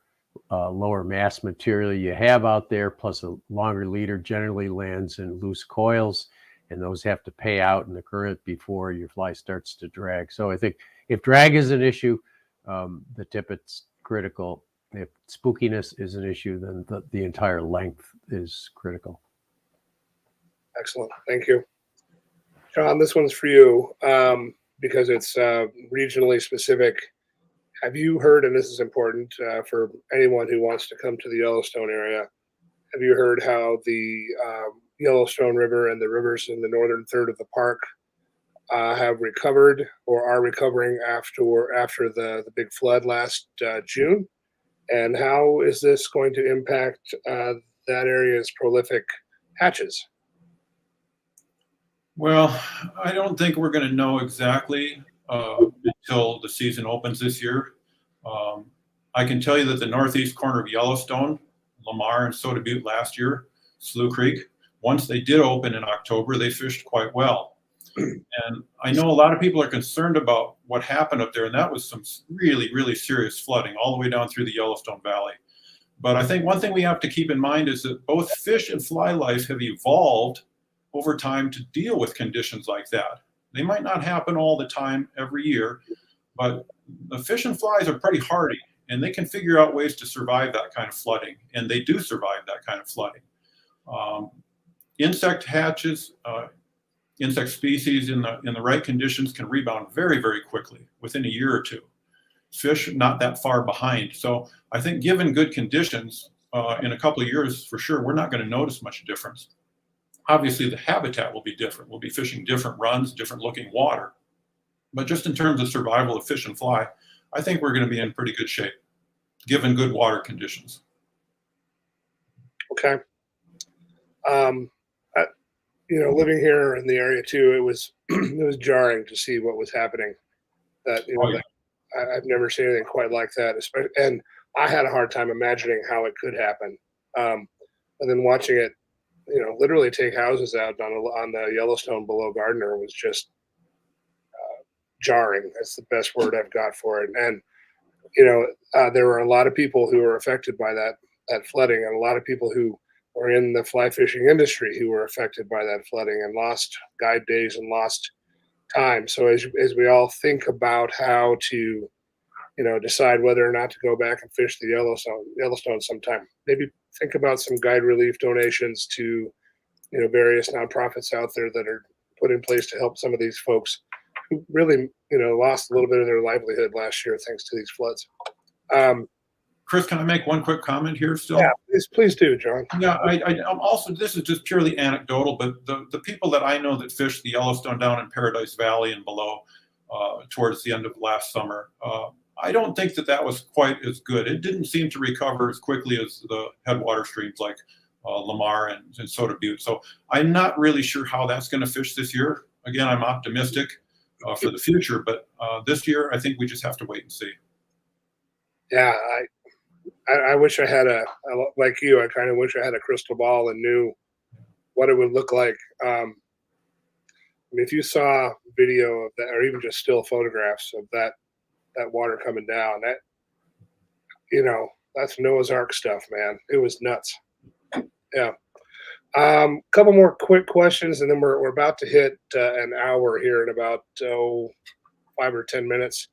lower mass material you have out there, plus a longer leader generally lands in loose coils, and those have to pay out in the current before your fly starts to drag. So I think if drag is an issue, the tippet's critical. If spookiness is an issue, then the entire length is critical. Excellent. Thank you. John, this one's for you because it's regionally specific. Have you heard, and this is important for anyone who wants to come to the Yellowstone area, have you heard how the Yellowstone River and the rivers in the northern third of the park have recovered or are recovering after the big flood last June? And how is this going to impact that area's prolific hatches? Well, I don't think we're going to know exactly until the season opens this year. I can tell you that the northeast corner of Yellowstone, Lamar and Soda Butte last year, Slough Creek, once they did open in October, they fished quite well. And I know a lot of people are concerned about what happened up there, and that was some really, really serious flooding all the way down through the Yellowstone Valley. But I think one thing we have to keep in mind is that both fish and fly life have evolved over time to deal with conditions like that. They might not happen all the time every year, but the fish and flies are pretty hardy, and they can figure out ways to survive that kind of flooding, and they do survive that kind of flooding. Insect hatches, insect species in the right conditions can rebound very, very quickly within a year or two. Fish not that far behind. So I think given good conditions, in a couple of years, for sure, we're not going to notice much difference. Obviously, the habitat will be different. We'll be fishing different runs, different looking water. But just in terms of survival of fish and fly, I think we're going to be in pretty good shape, given good water conditions. Okay. Living here in the area too, it was jarring to see what was happening. I've never seen anything quite like that. And I had a hard time imagining how it could happen. And then watching it, literally take houses out on the Yellowstone below Gardner was just jarring. That's the best word I've got for it. And there were a lot of people who were affected by that flooding, and a lot of people who were in the fly fishing industry who were affected by that flooding and lost guide days and lost time. So as we all think about how to decide whether or not to go back and fish the Yellowstone sometime, maybe think about some guide relief donations to various nonprofits out there that are put in place to help some of these folks who really lost a little bit of their livelihood last year thanks to these floods. Chris, can I make one quick comment here still? Yeah, please do, John. Yeah, I'm also, this is just purely anecdotal, but the people that I know that fish the Yellowstone down in Paradise Valley and below towards the end of last summer, I don't think that was quite as good. It didn't seem to recover as quickly as the headwater streams like Lamar and Soda Butte. So I'm not really sure how that's going to fish this year. Again, I'm optimistic for the future, but this year I think we just have to wait and see. Yeah, I wish I had like you. I kind of wish I had a crystal ball and knew what it would look like. I mean, if you saw video of that, or even just still photographs of that water coming down, that's Noah's Ark stuff, man. It was nuts. Yeah. Couple more quick questions, and then we're about to hit an hour here in about 5 or 10 minutes,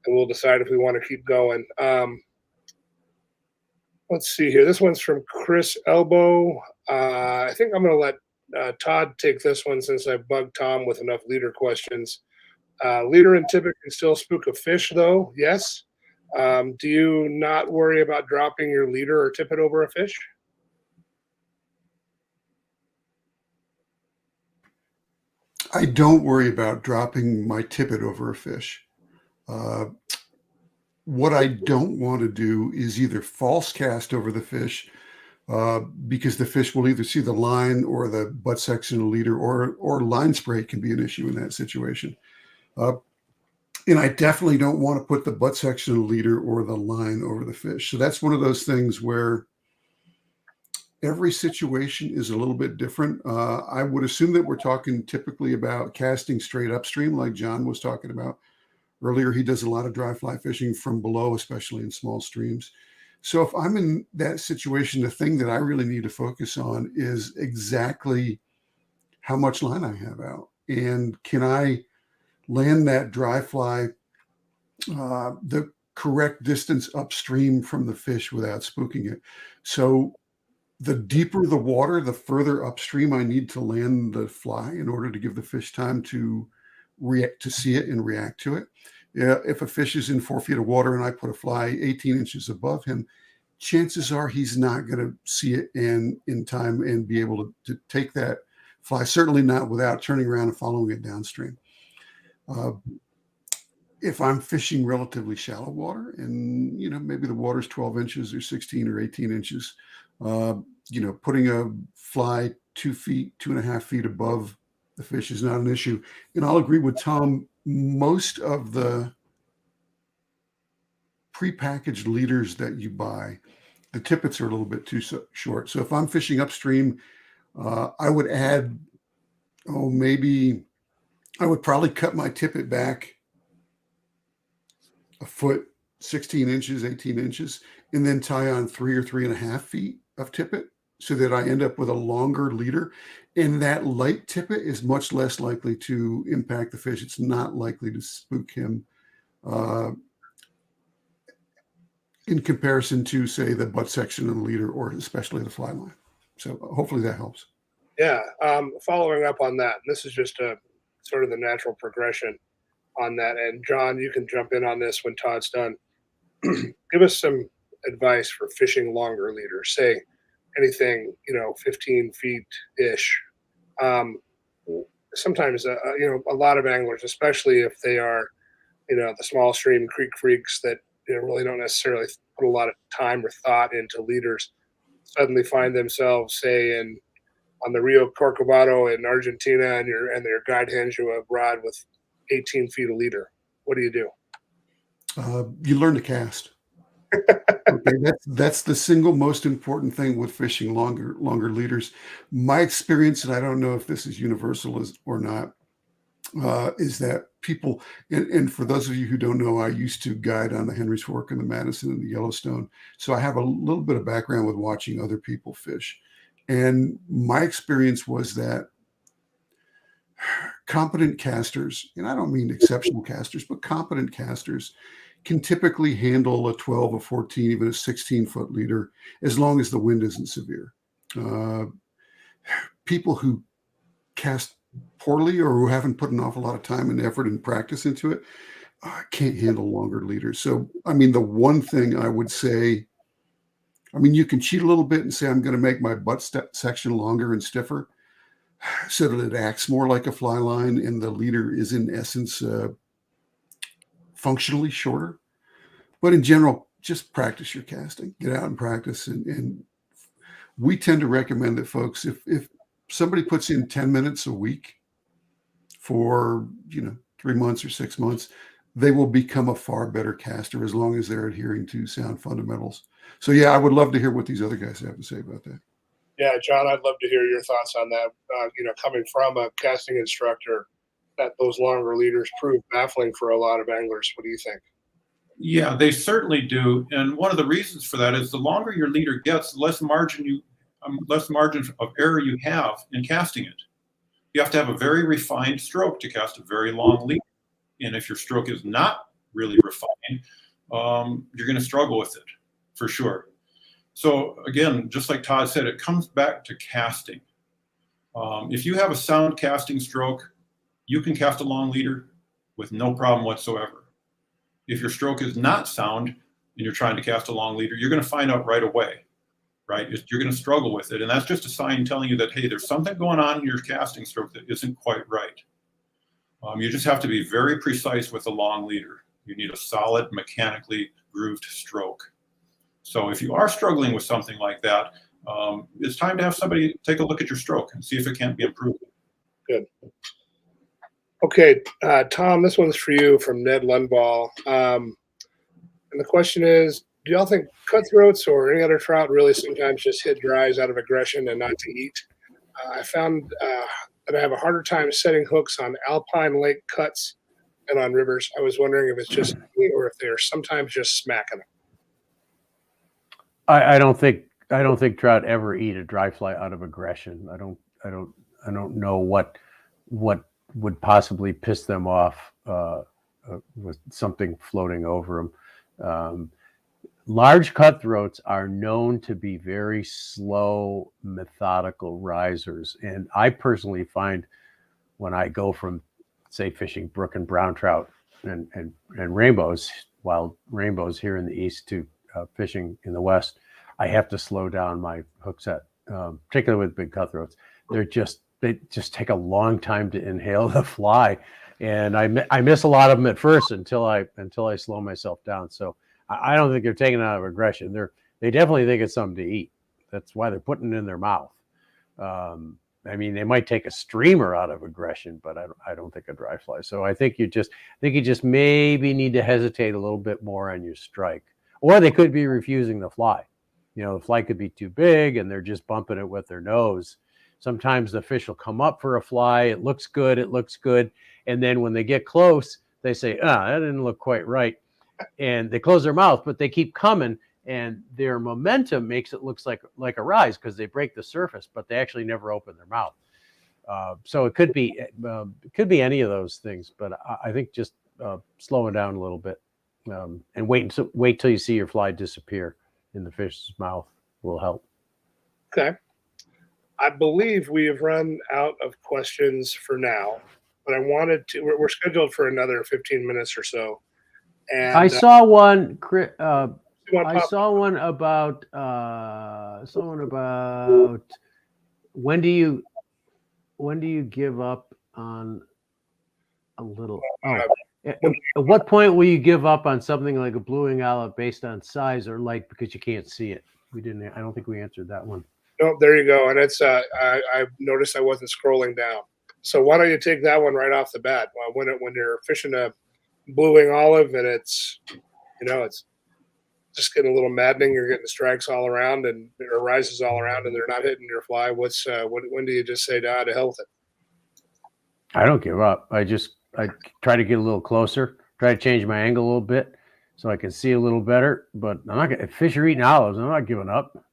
and we'll decide if we want to keep going. Let's see here. This one's from Chris Elbow. I think I'm going to let Todd take this one since I bugged Tom with enough leader questions. Leader and tippet can still spook a fish, though. Yes. Do you not worry about dropping your leader or tippet over a fish? I don't worry about dropping my tippet over a fish. What I don't want to do is either false cast over the fish because the fish will either see the line or the butt section of the leader, or line spray can be an issue in that situation. And I definitely don't want to put the butt section of the leader or the line over the fish. So that's one of those things where every situation is a little bit different. I would assume that we're talking typically about casting straight upstream, like John was talking about earlier. He does a lot of dry fly fishing from below, especially in small streams. So if I'm in that situation, the thing that I really need to focus on is exactly how much line I have out. And can I land that dry fly the correct distance upstream from the fish without spooking it? So the deeper the water, the further upstream I need to land the fly in order to give the fish time to react, to see it and react to it. If a fish is in 4 feet of water and I put a fly 18 inches above him, chances are he's not going to see it in time and be able to take that fly, certainly not without turning around and following it downstream. If I'm fishing relatively shallow water and, maybe the water's 12 inches or 16 or 18 inches, putting a fly 2 feet, 2.5 feet above the fish is not an issue. And I'll agree with Tom. Most of the prepackaged leaders that you buy, the tippets are a little bit too short. So if I'm fishing upstream, I would add, maybe I would probably cut my tippet back a foot, 16 inches, 18 inches, and then tie on 3 or 3.5 feet of tippet so that I end up with a longer leader. And that light tippet is much less likely to impact the fish. It's not likely to spook him in comparison to, say, the butt section of the leader or especially the fly line. So hopefully that helps. Yeah. Following up on that, this is just a sort of the natural progression on that. And John, you can jump in on this when Todd's done. Give us some advice for fishing longer leaders, say anything, 15 feet ish. Sometimes, a lot of anglers, especially if they are, the small stream creek freaks that really don't necessarily put a lot of time or thought into leaders, suddenly find themselves, say, on the Rio Corcovado in Argentina, and their guide hands you a rod with 18 feet of leader. What do you do? You learn to cast. Okay, that's the single most important thing with fishing longer leaders. My experience, and I don't know if this is universal or not, is that people, and for those of you who don't know, I used to guide on the Henry's Fork and the Madison and the Yellowstone. So I have a little bit of background with watching other people fish. And my experience was that competent casters, and I don't mean exceptional casters, but competent casters can typically handle a 12, a 14, even a 16-foot leader as long as the wind isn't severe. People who cast poorly or who haven't put an awful lot of time and effort and practice into it, I can't handle longer leaders. So, I mean, the one thing I would say, I mean, you can cheat a little bit and say, I'm going to make my butt section longer and stiffer so that it acts more like a fly line and the leader is in essence functionally shorter. But in general, just practice your casting, get out and practice. And we tend to recommend that folks, if somebody puts in 10 minutes a week for, 3 months or 6 months, they will become a far better caster as long as they're adhering to sound fundamentals. So yeah, I would love to hear what these other guys have to say about that. Yeah, John, I'd love to hear your thoughts on that. Coming from a casting instructor, that those longer leaders prove baffling for a lot of anglers. What do you think? Yeah, they certainly do. And one of the reasons for that is the longer your leader gets, the less margin of error you have in casting it. You have to have a very refined stroke to cast a very long leader. And if your stroke is not really refined, you're going to struggle with it for sure. So again, just like Todd said, it comes back to casting. If you have a sound casting stroke, you can cast a long leader with no problem whatsoever. If your stroke is not sound and you're trying to cast a long leader, you're going to find out right away, right? You're going to struggle with it. And that's just a sign telling you that, hey, there's something going on in your casting stroke that isn't quite right. You just have to be very precise with a long leader. You need a solid, mechanically grooved stroke. So if you are struggling with something like that, it's time to have somebody take a look at your stroke and see if it can't be improved. Good. Okay, Tom, this one's for you from Ned Lundball. And the question is, do y'all think cutthroats or any other trout really sometimes just hit dries out of aggression and not to eat? I found that I have a harder time setting hooks on alpine lake cuts and on rivers. I was wondering if it's just me or if they're sometimes just smacking them. I don't think trout ever eat a dry fly out of aggression. I don't know what would possibly piss them off with something floating over them. Large cutthroats are known to be very slow, methodical risers. And I personally find when I go from, say, fishing brook and brown trout and rainbows, wild rainbows here in the east, to fishing in the west, I have to slow down my hook set, particularly with big cutthroats. They just take a long time to inhale the fly. And I miss a lot of them at first until I slow myself down. So I don't think they're taking it out of aggression. They definitely think it's something to eat. That's why they're putting it in their mouth. I mean, they might take a streamer out of aggression, but I don't think a dry fly. So I think you just maybe need to hesitate a little bit more on your strike, or they could be refusing the fly. The fly could be too big and they're just bumping it with their nose. Sometimes the fish will come up for a fly. It looks good. And then when they get close, they say, that didn't look quite right. And they close their mouth, but they keep coming, and their momentum makes it look like a rise because they break the surface, but they actually never open their mouth. So it could be any of those things, but I think just slow it down a little bit and wait till you see your fly disappear in the fish's mouth will help. Okay. I believe we have run out of questions for now, but we're scheduled for another 15 minutes or so. And I saw one. I saw one about when do you give up on a little? At what point will you give up on something like a blue-winged olive based on size or light because you can't see it? I don't think we answered that one. No, there you go. And it's I noticed I wasn't scrolling down. So why don't you take that one right off the bat? When you're fishing a blue-winged olive and it's just getting a little maddening. You're getting strikes all around and or rises all around, and they're not hitting your fly. When do you just say, to hell with it? I don't give up. I try to get a little closer, try to change my angle a little bit so I can see a little better. But I'm not if fish are eating olives, I'm not giving up.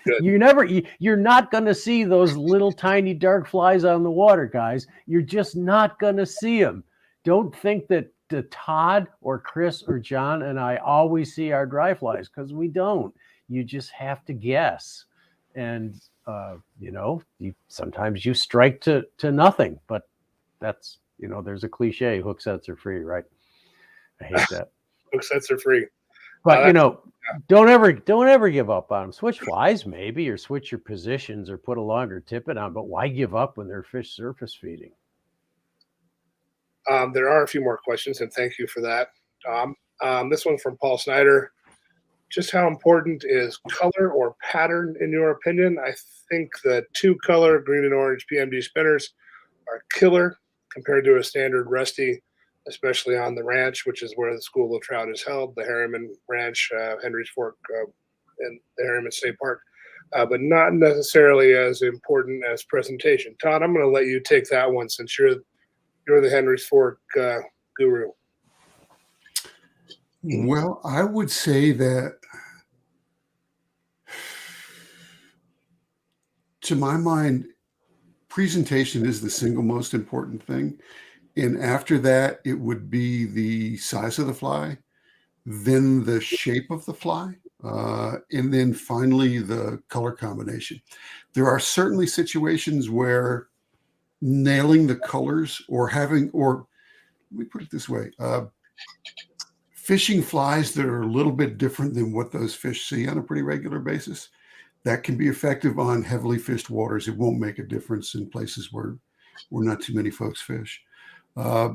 Good. You're not going to see those little tiny dark flies on the water, guys. You're just not going to see them. Don't think that Todd or Chris or John and I always see our dry flies, because we don't. You just have to guess. And, sometimes you strike to nothing, but that's, there's a cliche, hook sets are free, right? I hate that. Hook sets are free. But Uh, don't ever give up on them. Switch flies maybe, or switch your positions, or put a longer tippet on. But why give up when they're fish surface feeding? There are a few more questions, and thank you for that, Tom. This one from Paul Snyder. Just how important is color or pattern in your opinion? I think the two color green and orange PMD spinners are killer compared to a standard rusty, especially on the ranch, which is where the School of Trout is held, the Harriman Ranch, Henry's Fork, and the Harriman State Park, but not necessarily as important as presentation. Todd, I'm going to let you take that one since you're the Henry's Fork guru. Well, I would say that, to my mind, presentation is the single most important thing. And after that, it would be the size of the fly, then the shape of the fly, and then finally the color combination. There are certainly situations where nailing the colors or let me put it this way, fishing flies that are a little bit different than what those fish see on a pretty regular basis, that can be effective on heavily fished waters. It won't make a difference in places where not too many folks fish. I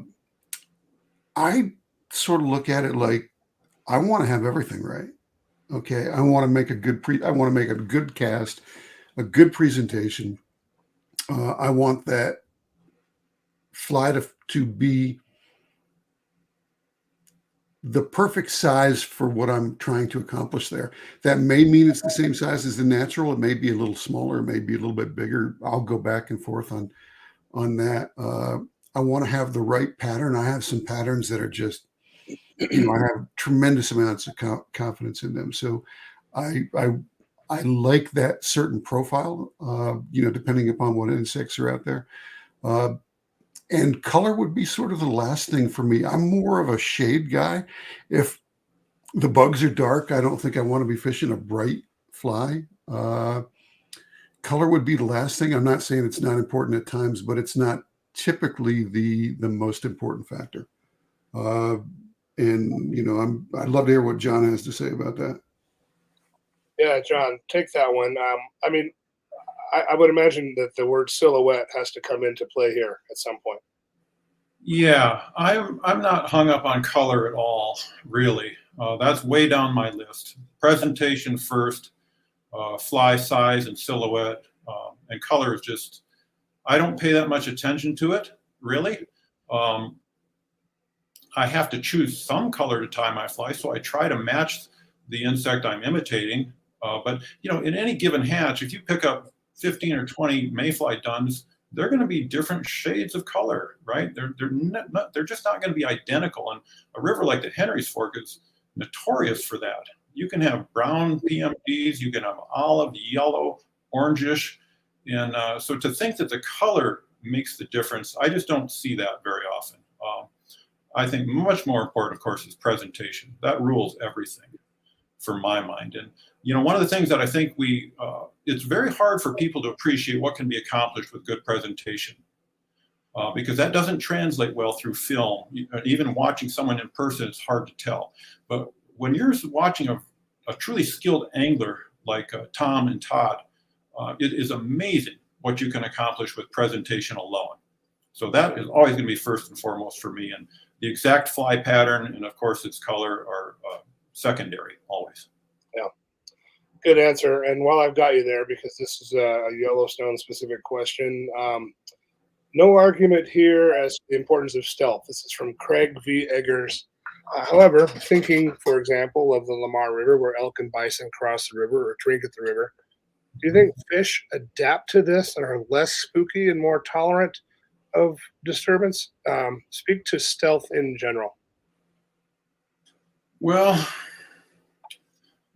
sort of look at it like I want to have everything right. Okay, I want to make I want to make a good cast, a good presentation. I want that fly to be the perfect size for what I'm trying to accomplish there. That may mean it's the same size as the natural. It may be a little smaller, it may be a little bit bigger. I'll go back and forth on that. I want to have the right pattern. I have some patterns that are just, I have tremendous amounts of confidence in them. So I like that certain profile, depending upon what insects are out there. And color would be sort of the last thing for me. I'm more of a shade guy. If the bugs are dark, I don't think I want to be fishing a bright fly. Color would be the last thing. I'm not saying it's not important at times, but it's not typically the most important factor. I'd love to hear what John has to say about that. Yeah, John, take that one. I would imagine that the word silhouette has to come into play here at some point. Yeah, I'm not hung up on color at all, really. That's way down my list. Presentation first, fly size and silhouette, and color is just, I don't pay that much attention to it, really. I have to choose some color to tie my fly, so I try to match the insect I'm imitating. But in any given hatch, if you pick up 15 or 20 mayfly duns, they're going to be different shades of color, right? They're just not going to be identical. And a river like the Henry's Fork is notorious for that. You can have brown PMDs, you can have olive, yellow, orangish, and so to think that the color makes the difference, I just don't see that very often. I think much more important, of course, is presentation. That rules everything, for my mind. And one of the things that I think it's very hard for people to appreciate what can be accomplished with good presentation, because that doesn't translate well through film. Even watching someone in person, it's hard to tell. But when you're watching a truly skilled angler like Tom and Todd, it is amazing what you can accomplish with presentation alone. So that is always going to be first and foremost for me. And the exact fly pattern and, of course, its color are secondary always. Yeah, good answer. And while I've got you there, because this is a Yellowstone specific question, no argument here as to the importance of stealth. This is from Craig V. Eggers. However, thinking, for example, of the Lamar River where elk and bison cross the river or drink at the river, do you think fish adapt to this and are less spooky and more tolerant of disturbance? Speak to stealth in general. Well,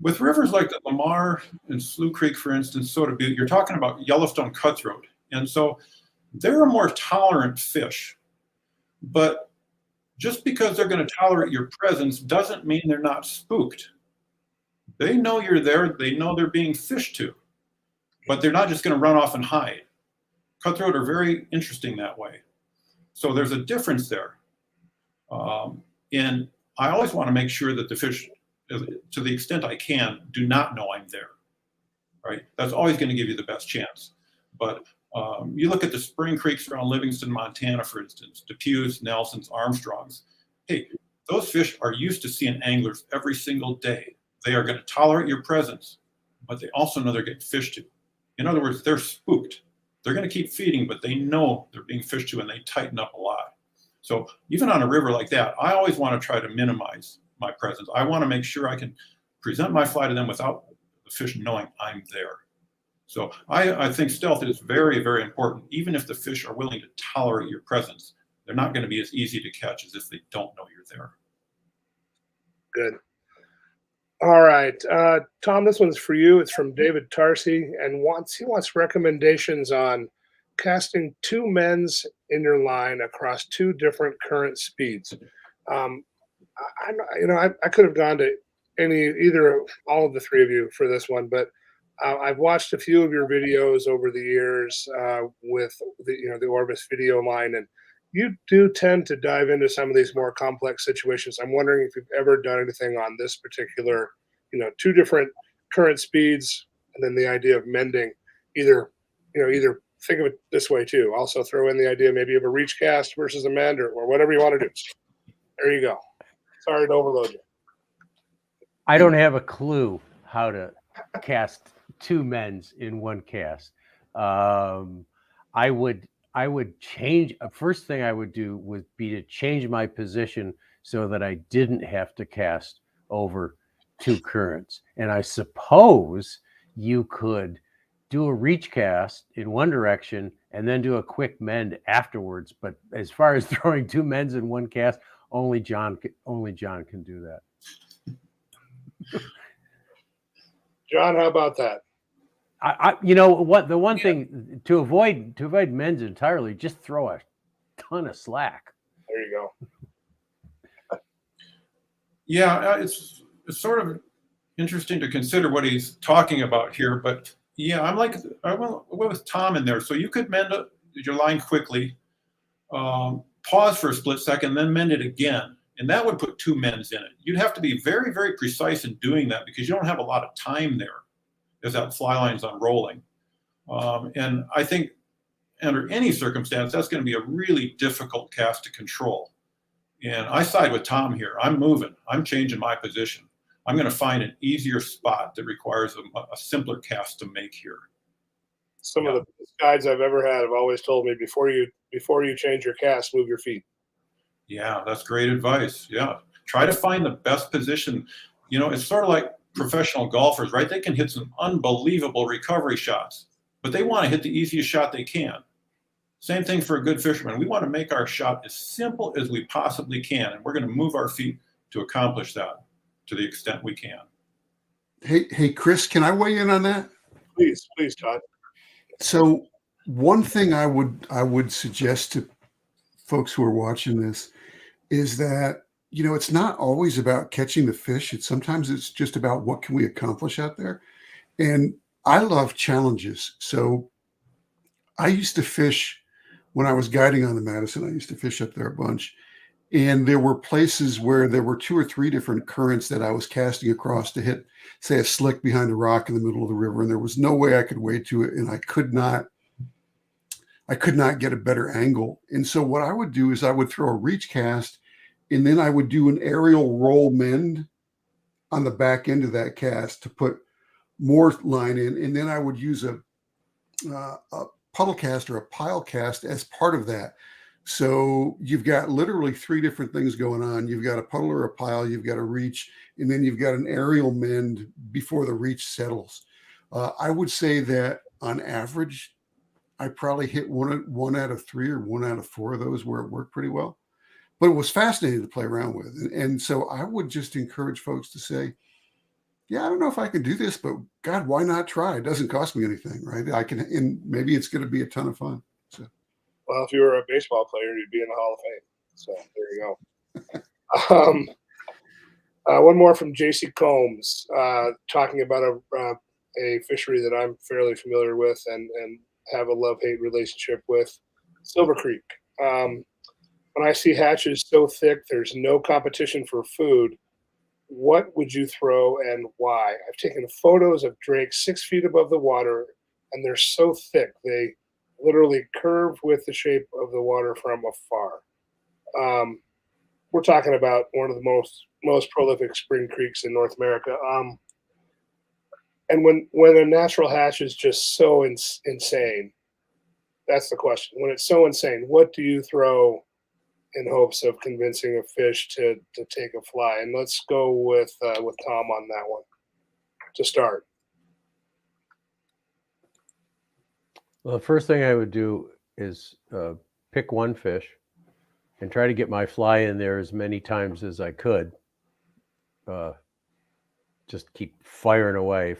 with rivers like the Lamar and Slough Creek, for instance, you're talking about Yellowstone cutthroat. And so they're a more tolerant fish. But just because they're going to tolerate your presence doesn't mean they're not spooked. They know you're there. They know they're being fished to. But they're not just going to run off and hide. Cutthroat are very interesting that way. So there's a difference there. And I always want to make sure that the fish, to the extent I can, do not know I'm there, right? That's always going to give you the best chance. But you look at the spring creeks around Livingston, Montana, for instance, Depews, Nelsons, Armstrongs. Hey, those fish are used to seeing anglers every single day. They are going to tolerate your presence, but they also know they're getting fished to. In other words, they're spooked. They're going to keep feeding, but they know they're being fished to, and they tighten up a lot. So even on a river like that, I always want to try to minimize my presence. I want to make sure I can present my fly to them without the fish knowing I'm there. So I think stealth is very, very important. Even if the fish are willing to tolerate your presence, they're not going to be as easy to catch as if they don't know you're there. Good. All right, Tom, this one's for you. It's from David Tarsi, and he wants recommendations on casting two men's in your line across two different current speeds. I could have gone to either all of the three of you for this one, but I've watched a few of your videos over the years with the Orbis video line, and you do tend to dive into some of these more complex situations. I'm wondering if you've ever done anything on this particular, two different current speeds, and then the idea of mending. Either think of it this way too. Also throw in the idea maybe of a reach cast versus a mend, or whatever you want to do. There you go. Sorry to overload you. I don't have a clue how to cast two men's in one cast. I would change. First thing I would do would be to change my position so that I didn't have to cast over two currents. And I suppose you could do a reach cast in one direction and then do a quick mend afterwards. But as far as throwing two men's in one cast, only John can do that. John, how about that? The one thing to avoid men's entirely, just throw a ton of slack. There you go. Yeah, it's sort of interesting to consider what he's talking about here, but yeah, I went with Tom in there. So you could mend your line quickly, pause for a split second, then mend it again. And that would put two men's in it. You'd have to be very, very precise in doing that because you don't have a lot of time there as that fly line's unrolling. And I think under any circumstance, that's going to be a really difficult cast to control. And I side with Tom here. I'm moving. I'm changing my position. I'm going to find an easier spot that requires a simpler cast to make here. Some of the best guides I've ever had have always told me before you change your cast, move your feet. Yeah, that's great advice. Yeah. Try to find the best position. It's sort of like professional golfers, right? They can hit some unbelievable recovery shots, but they want to hit the easiest shot they can. Same thing for a good fisherman. We want to make our shot as simple as we possibly can, and we're going to move our feet to accomplish that to the extent we can. Hey, Chris, can I weigh in on that? Please, Todd. So one thing I would suggest to folks who are watching this is that, it's not always about catching the fish. Sometimes it's just about what can we accomplish out there. And I love challenges. So I used to fish when I was guiding on the Madison. I used to fish up there a bunch. And there were places where there were two or three different currents that I was casting across to hit, say, a slick behind a rock in the middle of the river. And there was no way I could wade to it. And I could not get a better angle. And so what I would do is I would throw a reach cast, and then I would do an aerial roll mend on the back end of that cast to put more line in. And then I would use a puddle cast or a pile cast as part of that. So you've got literally three different things going on. You've got a puddle or a pile, you've got a reach, and then you've got an aerial mend before the reach settles. I would say that on average, I probably hit one out of three or one out of four of those where it worked pretty well. But it was fascinating to play around with. And so I would just encourage folks to say, yeah, I don't know if I can do this, but God, why not try? It doesn't cost me anything, right? I can, and maybe it's going to be a ton of fun. So, well, if you were a baseball player, you'd be in the Hall of Fame. So there you go. One more from JC Combs, talking about a fishery that I'm fairly familiar with and have a love-hate relationship with, Silver Creek. when I see hatches so thick, there's no competition for food. What would you throw and why? I've taken photos of drakes 6 feet above the water, and they're so thick they literally curve with the shape of the water from afar. Um, we're talking about one of the most prolific spring creeks in North America. And when a natural hatch is just so insane, that's the question. When it's so insane, what do you throw in hopes of convincing a fish to take a fly? And let's go with Tom on that one to start. Well, the first thing I would do is pick one fish and try to get my fly in there as many times as I could. Just keep firing away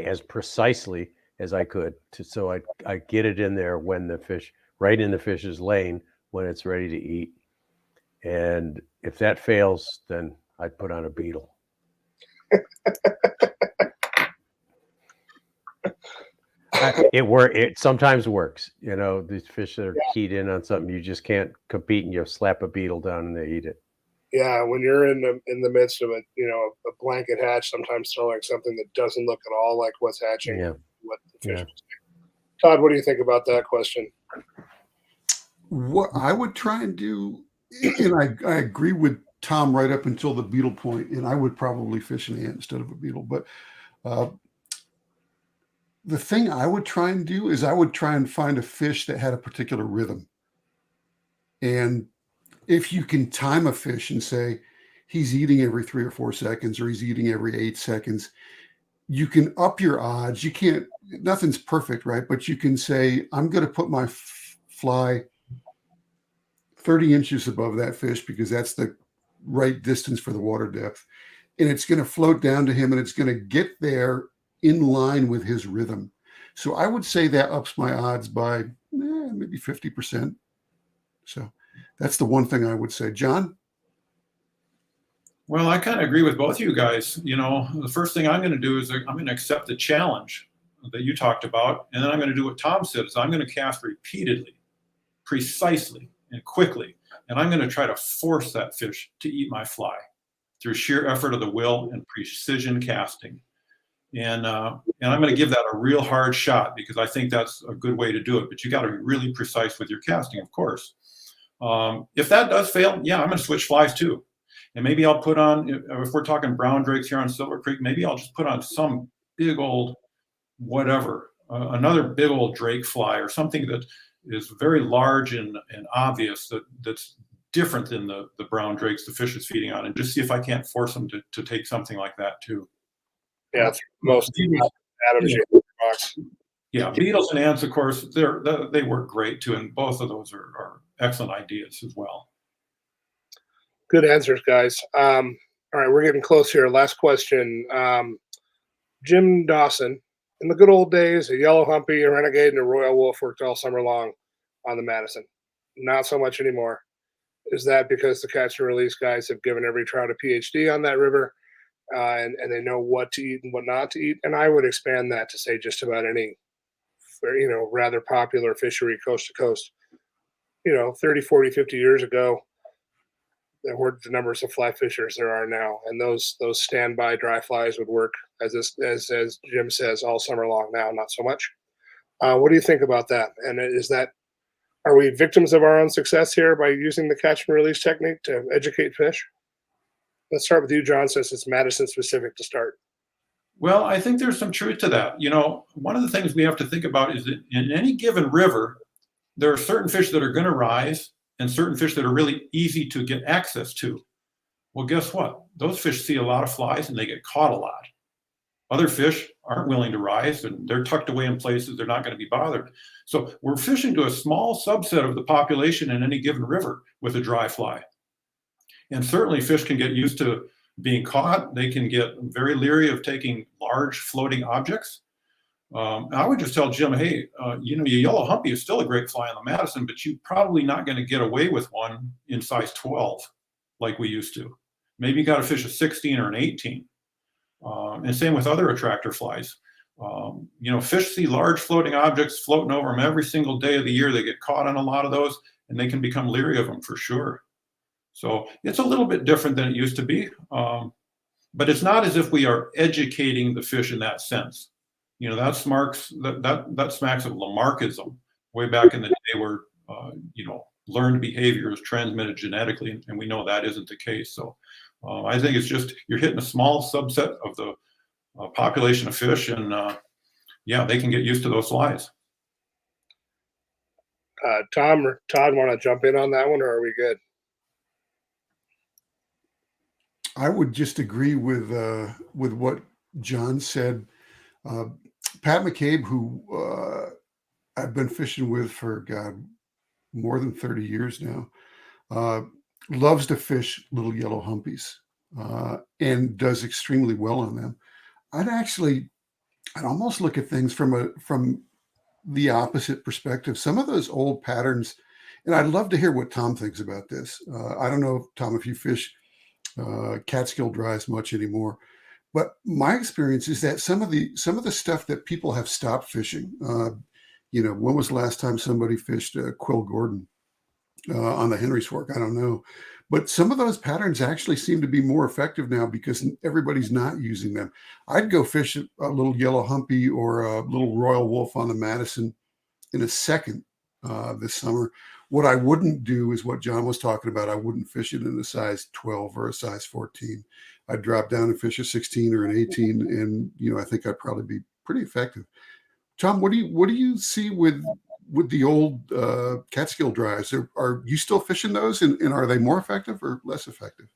as precisely as I could, so I get it in there when the fish, right in the fish's lane when it's ready to eat. And if that fails, then I'd put on a beetle. It sometimes works. You know, these fish that are keyed in on something, you just can't compete, and you slap a beetle down and they eat it. Yeah, when you're in the midst of a blanket hatch, sometimes throwing something that doesn't look at all like what's hatching, what the fish. Todd, what do you think about that question? What I would try and do, and I agree with Tom right up until the beetle point, and I would probably fish an ant instead of a beetle. But the thing I would try and do is I would try and find a fish that had a particular rhythm. And if you can time a fish and say he's eating every 3 or 4 seconds, or he's eating every 8 seconds, you can up your odds. You can't, nothing's perfect, right? But you can say, I'm going to put my fly 30 inches above that fish because that's the right distance for the water depth. And it's going to float down to him, and it's going to get there in line with his rhythm. So I would say that ups my odds by maybe 50%. So that's the one thing I would say. John? Well, I kind of agree with both of you guys. You know, the first thing I'm going to do is I'm going to accept the challenge that you talked about. And then I'm going to do what Tom said, is I'm going to cast repeatedly, precisely, and quickly. And I'm going to try to force that fish to eat my fly through sheer effort of the will and precision casting. And I'm going to give that a real hard shot because I think that's a good way to do it. But you got to be really precise with your casting, of course. If that does fail, yeah, I'm going to switch flies too. And maybe I'll put on, if we're talking brown drakes here on Silver Creek, maybe I'll just put on some big old whatever, another big old drake fly or something that is very large and obvious that's different than the brown drakes the fish is feeding on, and just see if I can't force them to take something like that too. Yeah, most Adam's box. Yeah, beetles and ants, of course, they work great too, and both of those are excellent ideas as well. Good answers, guys. All right, we're getting close here. Last question. Jim Dawson, in the good old days, a yellow humpy, a renegade, and a royal wolf worked all summer long on the Madison. Not so much anymore. Is that because the catch and release guys have given every trout a PhD on that river, and they know what to eat and what not to eat? And I would expand that to say just about any, rather popular fishery coast to coast. 30, 40, 50 years ago, there weren't the numbers of fly fishers there are now, and those standby dry flies would work as Jim says all summer long. Now, not so much. What do you think about that? And are we victims of our own success here by using the catch and release technique to educate fish? Let's start with you, John, since it's Madison specific to start. Well, I think there's some truth to that. One of the things we have to think about is that in any given river, there are certain fish that are going to rise and certain fish that are really easy to get access to. Well, guess what? Those fish see a lot of flies and they get caught a lot. Other fish aren't willing to rise and they're tucked away in places they're not going to be bothered. So we're fishing to a small subset of the population in any given river with a dry fly. And certainly fish can get used to being caught. They can get very leery of taking large floating objects. I would just tell Jim, hey, your yellow humpy is still a great fly on the Madison, but you're probably not going to get away with one in size 12 like we used to. Maybe you got to fish a 16 or an 18. And same with other attractor flies. Fish see large floating objects floating over them every single day of the year. They get caught on a lot of those. and they can become leery of them for sure. So it's a little bit different than it used to be. But it's not as if we are educating the fish in that sense. You know, that smacks of Lamarckism way back in the day where, you know, learned behavior is transmitted genetically, and we know that isn't the case. So I think it's just, you're hitting a small subset of the population of fish, and yeah, they can get used to those flies. Tom or Todd, want to jump in on that one, or are we good? I would just agree with what John said. Pat McCabe, who I've been fishing with for more than 30 years now, loves to fish little yellow humpies and does extremely well on them. I'd almost look at things from the opposite perspective. Some of those old patterns, and I'd love to hear what Tom thinks about this. I don't know, Tom, if you fish Catskill dries much anymore, but my experience is that some of the stuff that people have stopped fishing. You know, when was the last time somebody fished Quill Gordon on the Henry's Fork? I don't know, but some of those patterns actually seem to be more effective now because everybody's not using them. I'd go fish a little yellow humpy or a little royal wolf on the Madison in a second this summer. What I wouldn't do is what John was talking about. I wouldn't fish it in a size 12 or a size 14. I'd drop down and fish a 16 or an 18, and you know, I think I'd probably be pretty effective. Tom, what do you see with the old Catskill dries? Are you still fishing those, and are they more effective or less effective?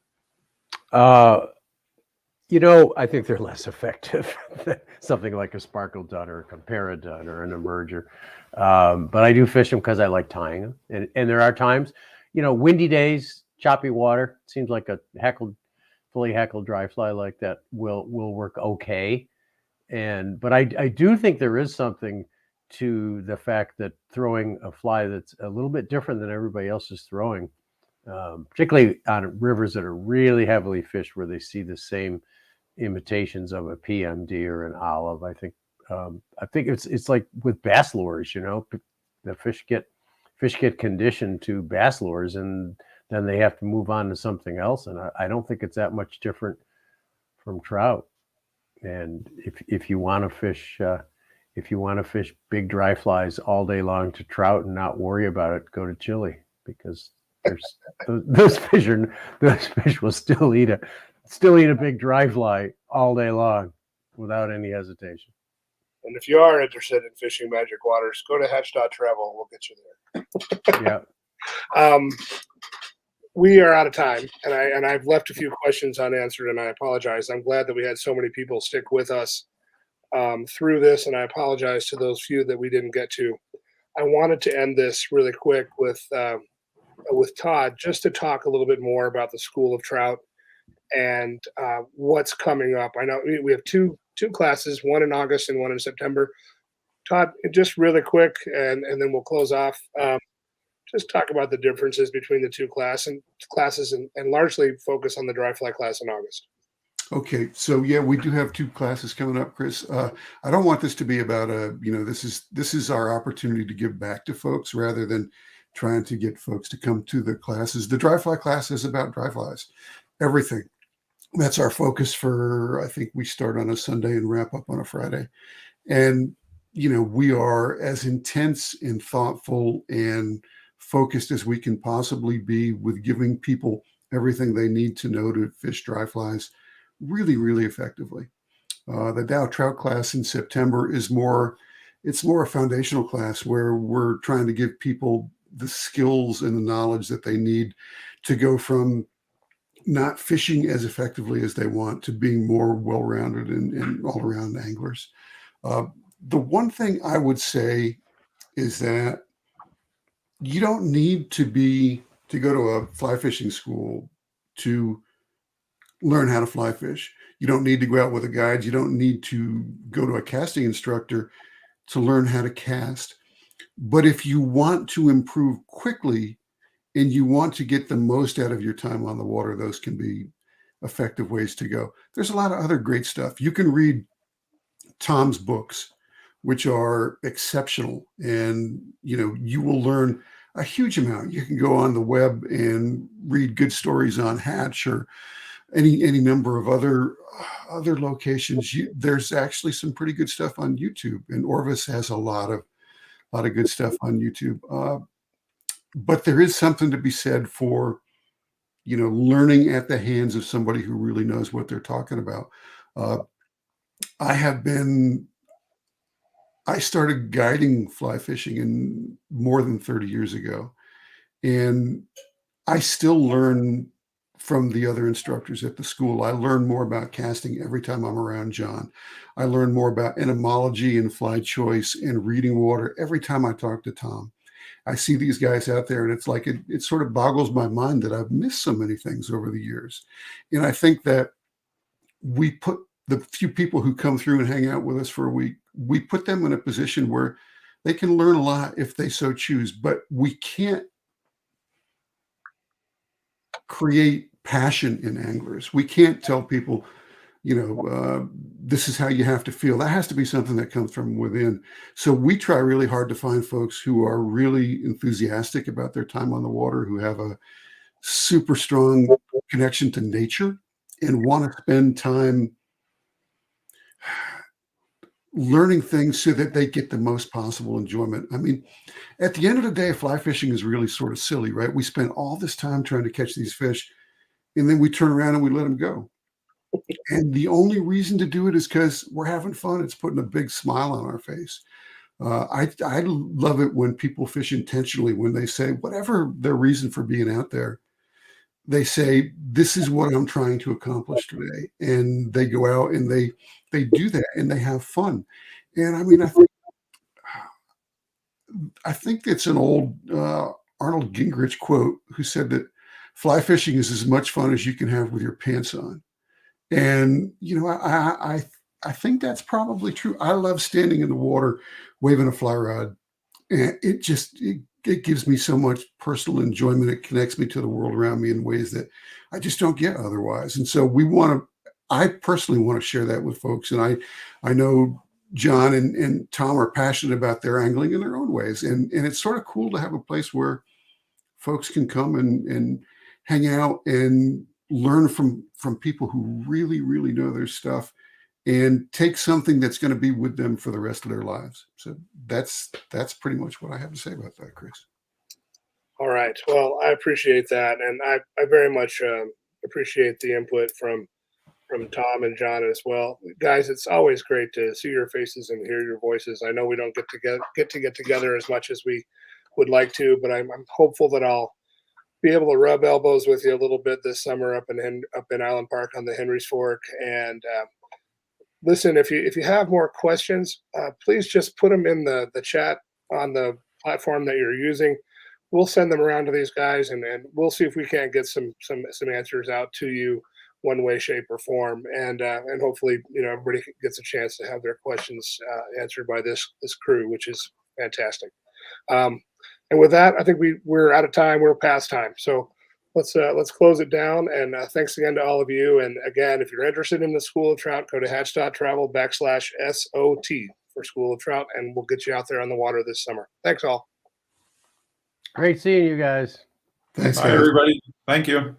You know, I think they're less effective. Something like a sparkle dun or a compara dun or an emerger. But I do fish them because I like tying them. And there are times, you know, windy days, choppy water, seems like a fully heckled dry fly like that will work okay. But I do think there is something to the fact that throwing a fly that's a little bit different than everybody else is throwing, particularly on rivers that are really heavily fished where they see the same imitations of a PMD or an olive. I think it's like with bass lures, you know, the fish get conditioned to bass lures, and then they have to move on to something else. And I don't think it's that much different from trout. And if you want to fish big dry flies all day long to trout and not worry about it, go to Chile, because there's those fish will still eat a big dry fly all day long without any hesitation. And if you are interested in fishing magic waters, go to Hatch.travel. We'll get you there. Yeah. We are out of time, and I've left a few questions unanswered, and I apologize. I'm glad that we had so many people stick with us through this, and I apologize to those few that we didn't get to. I wanted to end this really quick with Todd, just to talk a little bit more about the School of Trout and what's coming up. I know we have two classes, one in August and one in September. Todd, just really quick, and then we'll close off. Just talk about the differences between the two classes and largely focus on the dry fly class in August. Okay, so yeah, we do have two classes coming up, Chris. I don't want this to be about this is our opportunity to give back to folks rather than trying to get folks to come to the classes. The dry fly class is about dry flies, everything. That's our focus for, I think we start on a Sunday and wrap up on a Friday. And, you know, we are as intense and thoughtful and focused as we can possibly be with giving people everything they need to know to fish dry flies really, really effectively. The Dow Trout class in September is it's more a foundational class where we're trying to give people the skills and the knowledge that they need to go from not fishing as effectively as they want to being more well-rounded and all-around anglers. The one thing I would say is that you don't need to go to a fly fishing school to learn how to fly fish. You don't need to go out with a guide. You don't need to go to a casting instructor to learn how to cast. But if you want to improve quickly and you want to get the most out of your time on the water, those can be effective ways to go. There's a lot of other great stuff. You can read Tom's books, which are exceptional. And, you know, you will learn a huge amount. You can go on the web and read good stories on Hatch or any number of other locations. There's actually some pretty good stuff on YouTube, and Orvis has a lot of good stuff on YouTube. But there is something to be said for, learning at the hands of somebody who really knows what they're talking about. I started guiding fly fishing in more than 30 years ago, and I still learn from the other instructors at the school. I learn more about casting every time I'm around John. I learn more about entomology and fly choice and reading water every time I talk to Tom. I see these guys out there, and it's like it sort of boggles my mind that I've missed so many things over the years. And I think that we put the few people who come through and hang out with us for a week, we put them in a position where they can learn a lot if they so choose, but we can't create passion in anglers. We can't tell people, this is how you have to feel. That has to be something that comes from within. So we try really hard to find folks who are really enthusiastic about their time on the water, who have a super strong connection to nature and want to spend time learning things so that they get the most possible enjoyment. I mean, at the end of the day, fly fishing is really sort of silly, right? We spend all this time trying to catch these fish, and then we turn around and we let them go. And the only reason to do it is because we're having fun. It's putting a big smile on our face. I love it when people fish intentionally, when they say, whatever their reason for being out there, they say, this is what I'm trying to accomplish today. And they go out and they do that and they have fun. And I mean, I think it's an old Arnold Gingrich quote who said that fly fishing is as much fun as you can have with your pants on. And, I think that's probably true. I love standing in the water, waving a fly rod. And it gives me so much personal enjoyment. It connects me to the world around me in ways that I just don't get otherwise. And so I personally want to share that with folks. And I know John and Tom are passionate about their angling in their own ways. And it's sort of cool to have a place where folks can come and hang out and learn from people who really, really know their stuff and take something that's going to be with them for the rest of their lives. So that's pretty much what I have to say about that, Chris. All right. Well, I appreciate that. And I very much appreciate the input from Tom and John as well. Guys, it's always great to see your faces and hear your voices. I know we don't get together as much as we would like to, but I'm hopeful that I'll be able to rub elbows with you a little bit this summer up in Island Park on the Henry's Fork. And listen, if you have more questions, please just put them in the chat on the platform that you're using. We'll send them around to these guys, and we'll see if we can't get some answers out to you one way, shape, or form. And hopefully, everybody gets a chance to have their questions answered by this crew, which is fantastic. And with that, I think we're out of time. We're past time. So let's close it down. And thanks again to all of you. And again, if you're interested in the School of Trout, go to hatch.travel/SOT for School of Trout, and we'll get you out there on the water this summer. Thanks all. Great seeing you guys. Thanks, Bye, guys. everybody. Thank you.